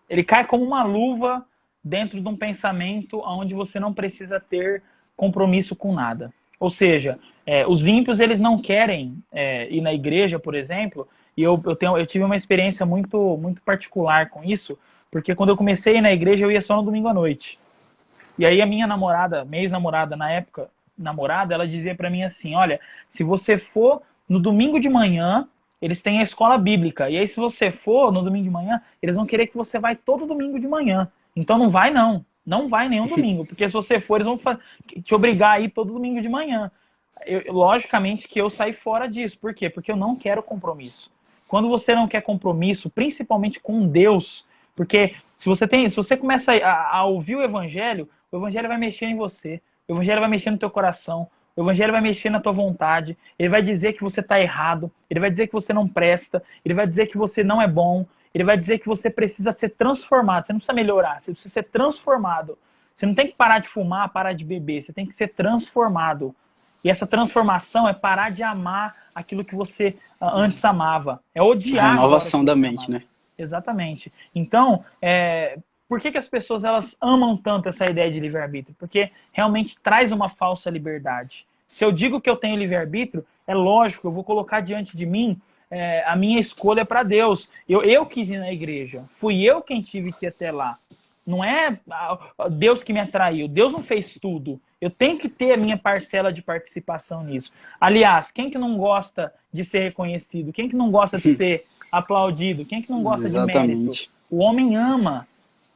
ele cai como uma luva dentro de um pensamento onde você não precisa ter compromisso com nada. Ou seja, os ímpios, eles não querem ir na igreja, por exemplo, e eu tive uma experiência muito, muito particular com isso, porque quando eu comecei a ir na igreja, eu ia só no domingo à noite. E aí a minha namorada, minha ex-namorada na época, ela dizia pra mim assim, olha, se você for no domingo de manhã, eles têm a escola bíblica, e aí se você for no domingo de manhã, eles vão querer que você vai todo domingo de manhã. Então não vai não. Não vai nenhum domingo, porque se você for, eles vão te obrigar a ir todo domingo de manhã. Logicamente que eu saí fora disso. Por quê? Porque eu não quero compromisso. Quando você não quer compromisso, principalmente com Deus, porque se você começa a ouvir o evangelho vai mexer em você, o evangelho vai mexer no teu coração, o evangelho vai mexer na tua vontade, ele vai dizer que você está errado, ele vai dizer que você não presta, ele vai dizer que você não é bom, ele vai dizer que você precisa ser transformado. Você não precisa melhorar, você precisa ser transformado. Você não tem que parar de fumar, parar de beber. Você tem que ser transformado. E essa transformação é parar de amar aquilo que você antes amava. É odiar. A renovação da mente, amava. Né? Exatamente. Então, por que as pessoas elas amam tanto essa ideia de livre-arbítrio? Porque realmente traz uma falsa liberdade. Se eu digo que eu tenho livre-arbítrio, é lógico, eu vou colocar diante de mim a minha escolha para Deus. Eu quis ir na igreja. Fui eu quem tive que ir até lá. Não é Deus que me atraiu. Deus não fez tudo. Eu tenho que ter a minha parcela de participação nisso. Aliás, quem que não gosta de ser reconhecido? Quem que não gosta de ser aplaudido? Quem que não gosta de mérito? O homem ama.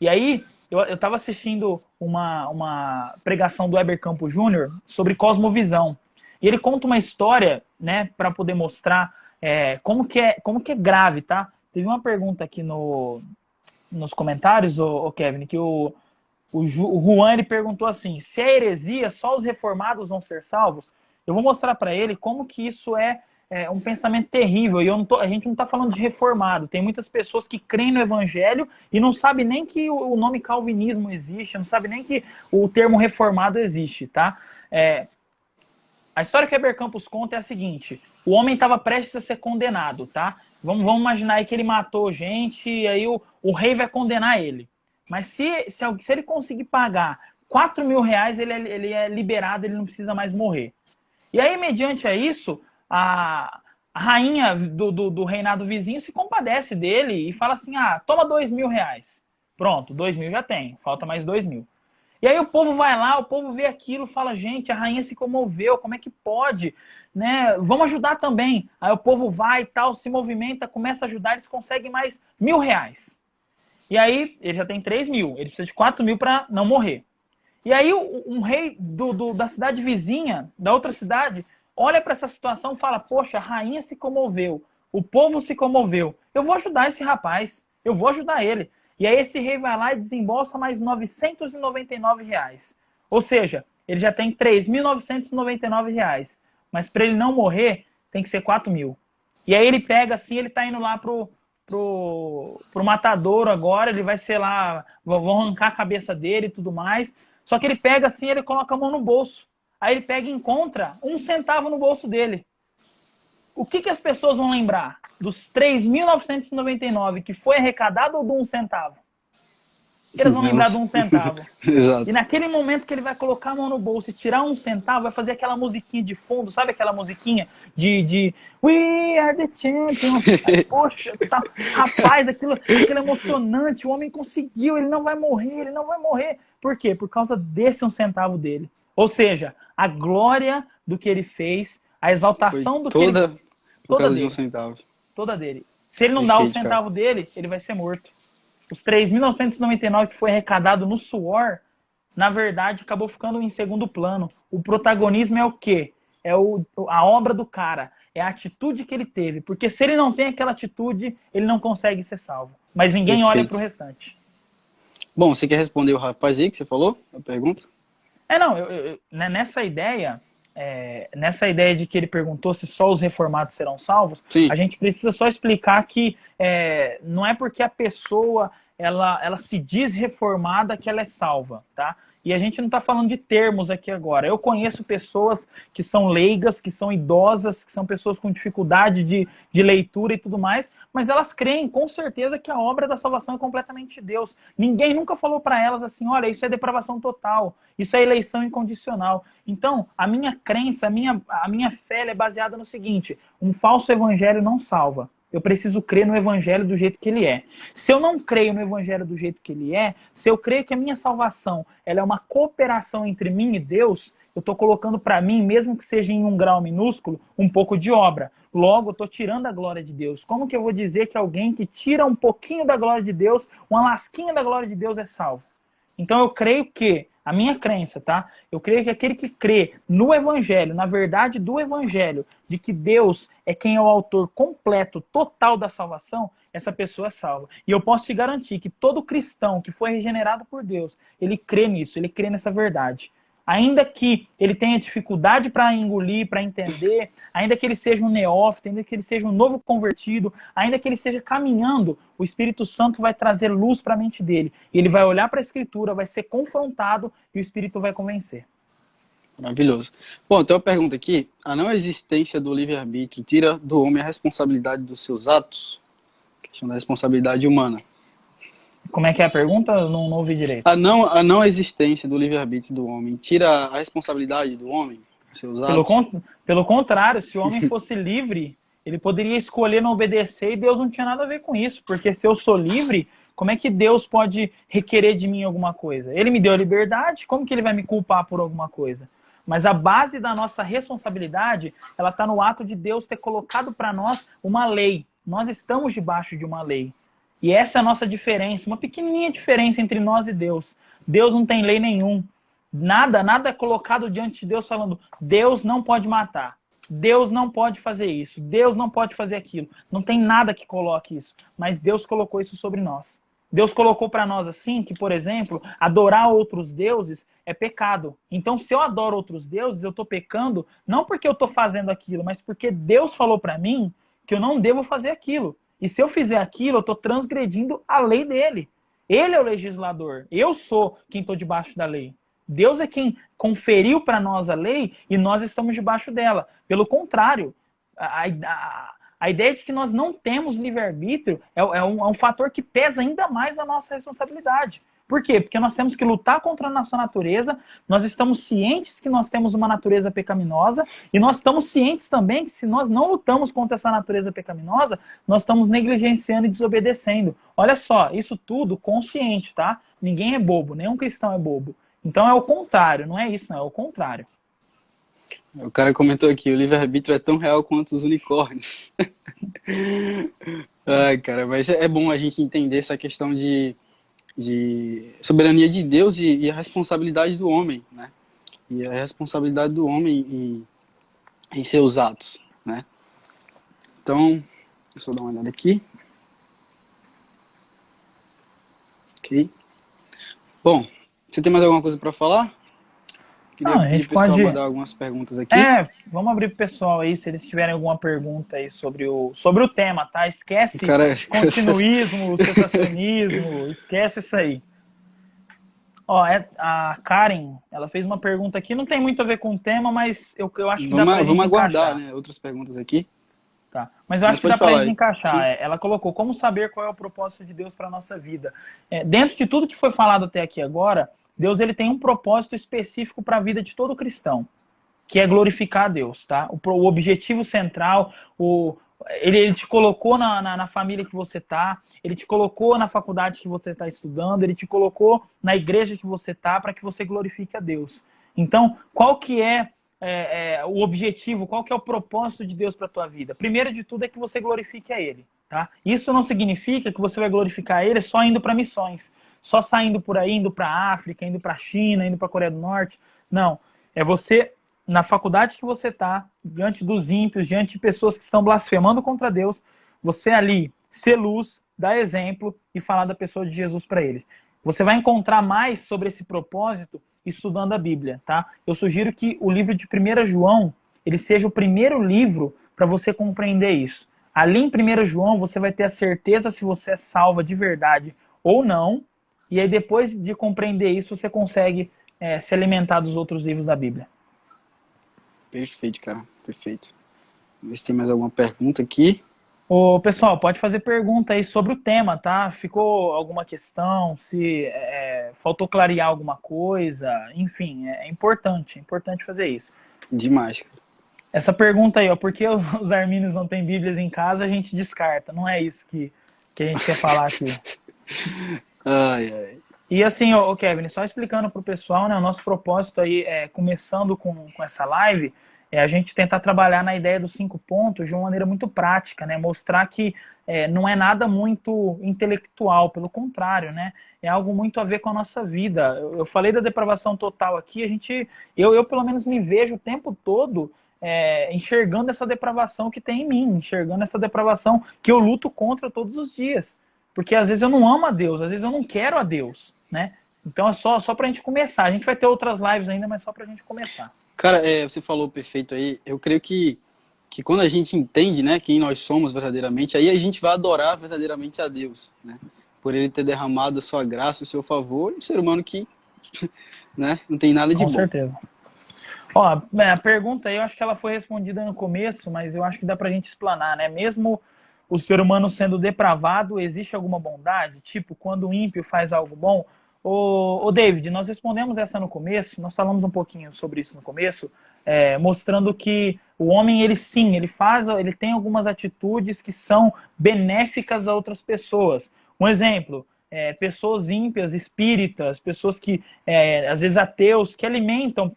E aí, eu estava assistindo uma pregação do Heber Campos Júnior sobre cosmovisão. E ele conta uma história, né, para poder mostrar como que é grave, tá? Teve uma pergunta aqui nos comentários, o Kevin, que o Juan, ele perguntou assim, se é heresia, só os reformados vão ser salvos? Eu vou mostrar para ele como que isso é um pensamento terrível. E a gente não está falando de reformado. Tem muitas pessoas que creem no evangelho e não sabem nem que o nome calvinismo existe, não sabem nem que o termo reformado existe, tá? A história que Heber Campos conta é a seguinte, o homem estava prestes a ser condenado, tá? Vamos imaginar aí que ele matou gente e aí o rei vai condenar ele. Mas se ele conseguir pagar 4 mil reais, ele é liberado, ele não precisa mais morrer. E aí, mediante a isso, a rainha do reinado vizinho se compadece dele e fala assim, toma 2 mil reais. Pronto, 2 mil já tem, falta mais 2 mil. E aí o povo vai lá, o povo vê aquilo, fala, gente, a rainha se comoveu, como é que pode? Né? Vamos ajudar também. Aí o povo vai e tal, se movimenta, começa a ajudar, eles conseguem mais 1.000 reais. E aí ele já tem 3 mil, ele precisa de 4 mil para não morrer. E aí um rei da cidade vizinha, da outra cidade, olha para essa situação e fala, poxa, a rainha se comoveu, O povo se comoveu. Eu vou ajudar esse rapaz. Eu vou ajudar ele. E aí esse rei vai lá e desembolsa mais R$ 999. Ou seja, ele já tem R$ 3.999. Mas para ele não morrer, tem que ser 4.000. E aí ele pega assim, ele tá indo lá pro matadouro agora, ele vai ser lá, vão arrancar a cabeça dele e tudo mais. Só que ele pega assim, ele coloca a mão no bolso. Aí ele pega e encontra 1 centavo no bolso dele. O que as pessoas vão lembrar? Dos 3.999 que foi arrecadado ou do 1 centavo? Eles vão lembrar do 1 centavo. Exato. E naquele momento que ele vai colocar a mão no bolso e tirar 1 centavo, vai fazer aquela musiquinha de fundo, sabe aquela musiquinha de We are the champions. Aí, poxa, tá, rapaz, aquilo é emocionante, o homem conseguiu, ele não vai morrer, ele não vai morrer. Por quê? Por causa desse 1 centavo dele. Ou seja, a glória do que ele fez, a exaltação do que ele... Por causa de 1 centavo. Toda dele. Se ele não dá o centavo dele, ele vai ser morto. Os 3.999 que foi arrecadado no suor, na verdade, acabou ficando em segundo plano. O protagonismo é o quê? É a obra do cara. É a atitude que ele teve. Porque se ele não tem aquela atitude, ele não consegue ser salvo. Mas ninguém olha para o restante. Bom, você quer responder o rapaz aí que você falou? A pergunta? Nessa ideia de que ele perguntou se só os reformados serão salvos, sim, a gente precisa só explicar que não é porque a pessoa ela se diz reformada que ela é salva, tá? E a gente não está falando de termos aqui agora. Eu conheço pessoas que são leigas, que são idosas, que são pessoas com dificuldade de leitura e tudo mais, mas elas creem com certeza que a obra da salvação é completamente de Deus. Ninguém nunca falou para elas assim, olha, isso é depravação total, isso é eleição incondicional. Então, a minha crença, a minha fé é baseada no seguinte: um falso evangelho não salva. Eu preciso crer no evangelho do jeito que ele é. Se eu não creio no evangelho do jeito que ele é, se eu creio que a minha salvação ela é uma cooperação entre mim e Deus, eu estou colocando para mim, mesmo que seja em um grau minúsculo, um pouco de obra. Logo, eu estou tirando a glória de Deus. Como que eu vou dizer que alguém que tira um pouquinho da glória de Deus, uma lasquinha da glória de Deus é salvo? Então eu creio que, a minha crença, tá? Eu creio que aquele que crê no evangelho, na verdade do evangelho, de que Deus é quem é o autor completo, total da salvação, essa pessoa é salva. E eu posso te garantir que todo cristão que foi regenerado por Deus, ele crê nisso, ele crê nessa verdade. Ainda que ele tenha dificuldade para engolir, para entender, ainda que ele seja um neófito, ainda que ele seja um novo convertido, ainda que ele esteja caminhando, o Espírito Santo vai trazer luz para a mente dele. E ele vai olhar para a Escritura, vai ser confrontado e o Espírito vai convencer. Maravilhoso. Bom, tem uma pergunta aqui. A não existência do livre-arbítrio tira do homem a responsabilidade dos seus atos? A questão da responsabilidade humana. Como é que é a pergunta? Eu não ouvi direito. A não existência do livre-arbítrio do homem tira a responsabilidade do homem, seus atos? Pelo contrário, se o homem fosse livre, ele poderia escolher não obedecer e Deus não tinha nada a ver com isso. Porque se eu sou livre, como é que Deus pode requerer de mim alguma coisa? Ele me deu a liberdade, como que ele vai me culpar por alguma coisa? Mas a base da nossa responsabilidade, ela está no ato de Deus ter colocado para nós uma lei. Nós estamos debaixo de uma lei. E essa é a nossa diferença, uma pequenininha diferença entre nós e Deus. Deus não tem lei nenhum. Nada é colocado diante de Deus falando, Deus não pode matar, Deus não pode fazer isso, Deus não pode fazer aquilo. Não tem nada que coloque isso, mas Deus colocou isso sobre nós. Deus colocou para nós assim que, por exemplo, adorar outros deuses é pecado. Então, se eu adoro outros deuses, eu estou pecando não porque eu estou fazendo aquilo, mas porque Deus falou para mim que eu não devo fazer aquilo. E se eu fizer aquilo, eu estou transgredindo a lei dele. Ele é o legislador. Eu sou quem estou debaixo da lei. Deus é quem conferiu para nós a lei e nós estamos debaixo dela. Pelo contrário, a ideia de que nós não temos livre-arbítrio é um fator que pesa ainda mais a nossa responsabilidade. Por quê? Porque nós temos que lutar contra a nossa natureza, nós estamos cientes que nós temos uma natureza pecaminosa, e nós estamos cientes também que se nós não lutamos contra essa natureza pecaminosa, nós estamos negligenciando e desobedecendo. Olha só, isso tudo consciente, tá? Ninguém é bobo, nenhum cristão é bobo. Então é o contrário, não é isso, não, é o contrário. O cara comentou aqui, o livre-arbítrio é tão real quanto os unicórnios. Ai, cara, mas é bom a gente entender essa questão de soberania de Deus e a responsabilidade do homem, né? E a responsabilidade do homem em seus atos, né? Então, Deixa eu dar uma olhada aqui. Ok. Bom, você tem mais alguma coisa para falar? Queria Não, a pedir gente pro pessoal pode. mandar algumas perguntas aqui. Vamos abrir pro pessoal aí, se eles tiverem alguma pergunta aí sobre o tema, tá? O Esquece cara... continuismo, cessacionismo, esquece isso aí. Ó, a Karen, ela fez uma pergunta aqui, não tem muito a ver com o tema, mas eu acho que dá pra Vamos gente aguardar, encaixar. né? Outras perguntas aqui. Tá. Mas eu Mas acho que pode dá pra falar gente aí. encaixar. Sim. Ela colocou como saber qual é o propósito de Deus para nossa vida. Dentro de tudo que foi falado até aqui agora, Deus ele tem um propósito específico para a vida de todo cristão, que é glorificar a Deus, tá? O objetivo central, ele te colocou na família que você tá, ele te colocou na faculdade que você está estudando, ele te colocou na igreja que você tá para que você glorifique a Deus. Então, qual que é o objetivo, qual que é o propósito de Deus para a tua vida? Primeiro de tudo é que você glorifique a Ele, tá? Isso não significa que você vai glorificar Ele só indo para missões, só saindo por aí, indo para a África, indo para a China, indo para a Coreia do Norte. Não, é você na faculdade que você está, diante dos ímpios, diante de pessoas que estão blasfemando contra Deus, você ali ser luz, dar exemplo e falar da pessoa de Jesus para eles. Você vai encontrar mais sobre esse propósito estudando a Bíblia, tá? Eu sugiro que o livro de 1 João, ele seja o primeiro livro para você compreender isso. Ali em 1 João, você vai ter a certeza se você é salva de verdade ou não, e aí depois de compreender isso, você consegue se alimentar dos outros livros da Bíblia. Perfeito, cara. Perfeito. Vamos ver se tem mais alguma pergunta aqui. Ô, pessoal, pode fazer pergunta aí sobre o tema, tá? Ficou alguma questão? Se faltou clarear alguma coisa? Enfim, é importante fazer isso. Demais, cara. Essa pergunta aí, ó, por que os armínios não têm Bíblias em casa, a gente descarta. Não é isso que a gente quer falar aqui. Ai, ai. E assim, ô Kevin, só explicando pro pessoal, né, o nosso propósito aí, começando com essa live, é a gente tentar trabalhar na ideia dos 5 pontos de uma maneira muito prática, né, mostrar que não é nada muito intelectual, pelo contrário, né, é algo muito a ver com a nossa vida. Eu falei da depravação total aqui, eu pelo menos me vejo o tempo todo enxergando essa depravação que tem em mim, enxergando essa depravação que eu luto contra todos os dias. Porque às vezes eu não amo a Deus, às vezes eu não quero a Deus, né? Então é só pra gente começar. A gente vai ter outras lives ainda, mas só pra gente começar. Cara, você falou perfeito aí. Eu creio que quando a gente entende, né, quem nós somos verdadeiramente, aí a gente vai adorar verdadeiramente a Deus, né? Por Ele ter derramado a sua graça, o seu favor, um ser humano que, né, não tem nada de bom. Com certeza. Ó, a pergunta aí, eu acho que ela foi respondida no começo, mas eu acho que dá pra gente explanar, né? Mesmo o ser humano sendo depravado, existe alguma bondade? Tipo, quando o ímpio faz algo bom? Ô David, nós respondemos essa no começo, nós falamos um pouquinho sobre isso no começo, mostrando que o homem, ele sim, ele tem algumas atitudes que são benéficas a outras pessoas. Um exemplo, pessoas ímpias, espíritas, pessoas que, às vezes ateus, que alimentam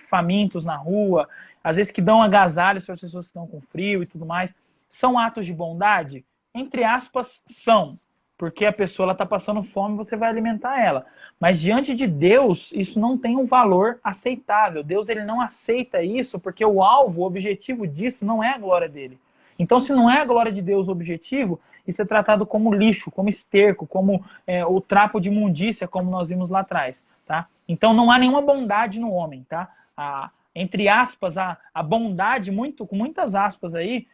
famintos na rua, às vezes que dão agasalhos para as pessoas que estão com frio e tudo mais. São atos de bondade? Entre aspas, são. Porque a pessoa está passando fome, você vai alimentar ela. Mas diante de Deus, isso não tem um valor aceitável. Deus ele não aceita isso porque o alvo, o objetivo disso não é a glória dele. Então, se não é a glória de Deus o objetivo, isso é tratado como lixo, como esterco, como o trapo de imundícia, como nós vimos lá atrás. Tá? Então, não há nenhuma bondade no homem. Tá? Entre aspas, a bondade, com muitas aspas aí,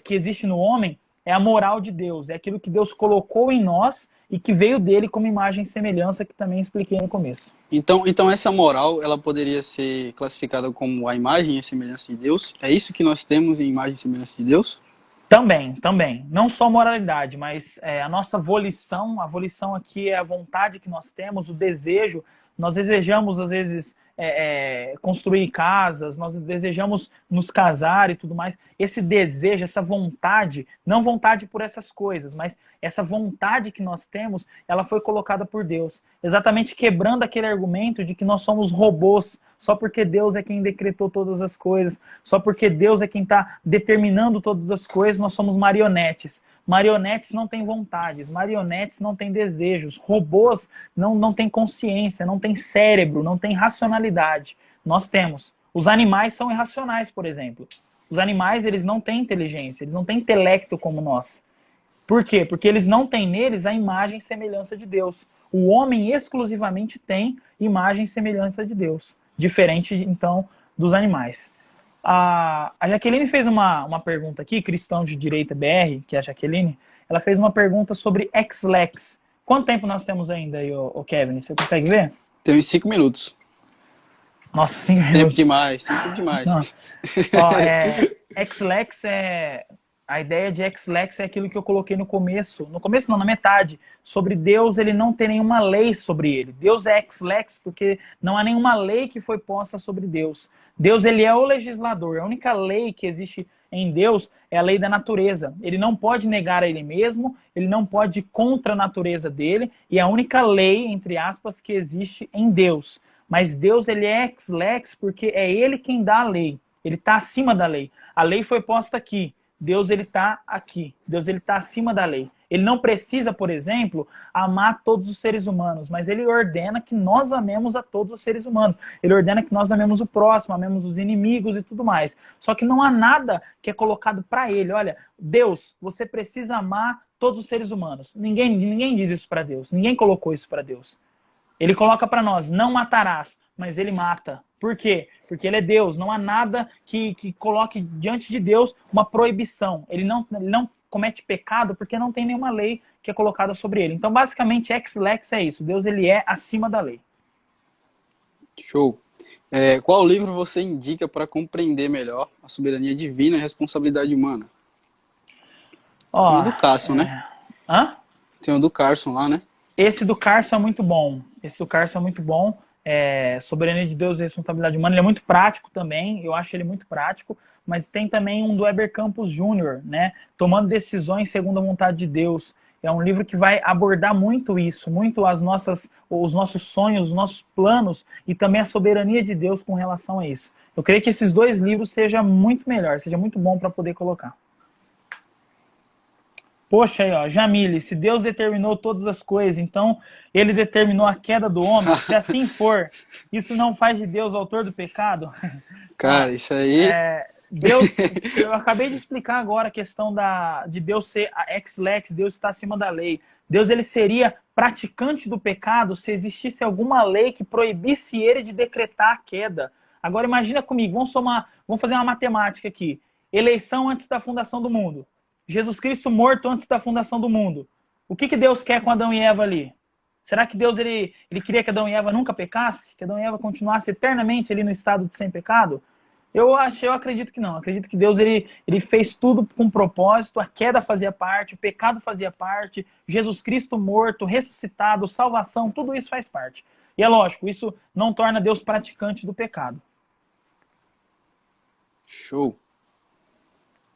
que existe no homem, é a moral de Deus, é aquilo que Deus colocou em nós e que veio dele como imagem e semelhança, que também expliquei no começo. Então essa moral, ela poderia ser classificada como a imagem e semelhança de Deus? É isso que nós temos em imagem e semelhança de Deus? Também. Não só moralidade, mas a nossa volição. A volição aqui é a vontade que nós temos, o desejo. Nós desejamos, às vezes, construir casas, nós desejamos nos casar e tudo mais. Esse desejo, essa vontade, não vontade por essas coisas, mas essa vontade que nós temos, ela foi colocada por Deus. Exatamente quebrando aquele argumento de que nós somos robôs, só porque Deus é quem decretou todas as coisas, só porque Deus é quem está determinando todas as coisas, nós somos marionetes. Marionetes não têm vontades, marionetes não têm desejos, robôs não têm consciência, não têm cérebro, não têm racionalidade. Nós temos. Os animais são irracionais, por exemplo. Os animais, eles não têm inteligência, eles não têm intelecto como nós. Por quê? Porque eles não têm neles a imagem e semelhança de Deus. O homem exclusivamente tem imagem e semelhança de Deus. Diferente, então, dos animais. A Jaqueline fez uma pergunta aqui, Cristão de Direita BR, que é a Jaqueline, ela fez uma pergunta sobre ex-lex. Quanto tempo nós temos ainda aí, ô Kevin? Você consegue ver? Tem uns 5 minutos. Nossa, 5 Tempo minutos. demais, tempo demais. Ó, ex-lex é... A ideia de ex-lex é aquilo que eu coloquei no começo não, na metade, sobre Deus, ele não tem nenhuma lei sobre ele. Deus é ex-lex porque não há nenhuma lei que foi posta sobre Deus. Deus, ele é o legislador. A única lei que existe em Deus é a lei da natureza. Ele não pode negar a ele mesmo, ele não pode ir contra a natureza dele, e é a única lei, entre aspas, que existe em Deus. Mas Deus, ele é ex-lex porque é ele quem dá a lei. Ele está acima da lei. A lei foi posta aqui. Deus, ele está aqui. Deus, ele está acima da lei. Ele não precisa, por exemplo, amar todos os seres humanos, mas ele ordena que nós amemos a todos os seres humanos. Ele ordena que nós amemos o próximo, amemos os inimigos e tudo mais. Só que não há nada que é colocado para ele. Olha, Deus, você precisa amar todos os seres humanos. Ninguém diz isso para Deus. Ninguém colocou isso para Deus. Ele coloca para nós, não matarás, mas ele mata. Por quê? Porque ele é Deus. Não há nada que coloque diante de Deus uma proibição. Ele não comete pecado porque não tem nenhuma lei que é colocada sobre ele. Então, basicamente, ex-lex é isso. Deus, ele é acima da lei. Show. Qual livro você indica para compreender melhor a soberania divina e a responsabilidade humana? Tem o do Carson, né? Hã? Tem o do Carson lá, né? Esse do Carson é muito bom. Soberania de Deus e Responsabilidade Humana. Ele é muito prático também. Eu acho ele muito prático. Mas tem também um do Heber Campos Jr., né? Tomando Decisões Segundo a Vontade de Deus. É um livro que vai abordar muito isso, muito os nossos sonhos, os nossos planos e também a soberania de Deus com relação a isso. Eu creio que esses dois livros sejam muito melhor, seja muito bom para poder colocar. Poxa aí, ó, Jamile, se Deus determinou todas as coisas, então ele determinou a queda do homem. Se assim for, isso não faz de Deus autor do pecado? Cara, isso aí... Deus, eu acabei de explicar agora a questão de Deus ser ex-lex, Deus está acima da lei. Deus, ele seria praticante do pecado se existisse alguma lei que proibisse ele de decretar a queda. Agora imagina comigo, vamos fazer uma matemática aqui. Eleição antes da fundação do mundo. Jesus Cristo morto antes da fundação do mundo. O que Deus quer com Adão e Eva ali? Será que Deus ele queria que Adão e Eva nunca pecasse? Que Adão e Eva continuassem eternamente ali no estado de sem pecado? Eu acredito que não. Acredito que Deus ele fez tudo com propósito. A queda fazia parte, o pecado fazia parte, Jesus Cristo morto, ressuscitado, salvação, tudo isso faz parte. E é lógico, isso não torna Deus praticante do pecado. Show.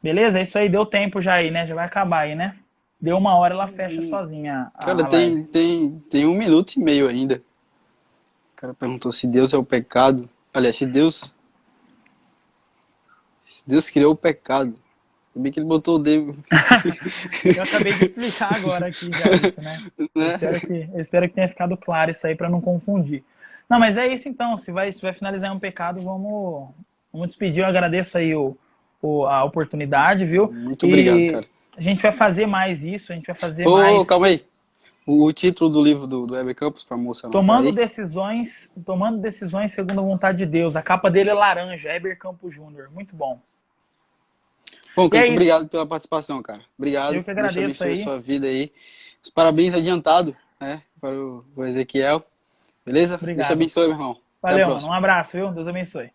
Beleza? Isso aí, deu tempo já aí, né? Já vai acabar aí, né? Deu 1 hora, ela fecha sozinha. Cara, tem 1 minuto e meio ainda. O cara perguntou se Deus é o pecado. Aliás, se Deus criou o pecado. Também que ele botou o dedo. Eu acabei de explicar agora aqui já isso, né? Eu espero que tenha ficado claro isso aí para não confundir. Não, mas é isso então. Se vai finalizar um pecado, vamos despedir. Eu agradeço aí a oportunidade, viu? Muito obrigado, cara. A gente vai fazer mais isso, a gente vai fazer mais... Calma aí. O título do livro do Heber Campos, para a moça. Tomando decisões segundo a vontade de Deus. A capa dele é laranja, Heber Campos Jr. Muito bom. Bom, muito obrigado pela participação, cara. Obrigado. Eu que agradeço aí. A sua vida aí. Os parabéns adiantado, né, para o Ezequiel. Beleza? Obrigado. Deus te abençoe, meu irmão. Valeu, mano. Um abraço, viu? Deus abençoe.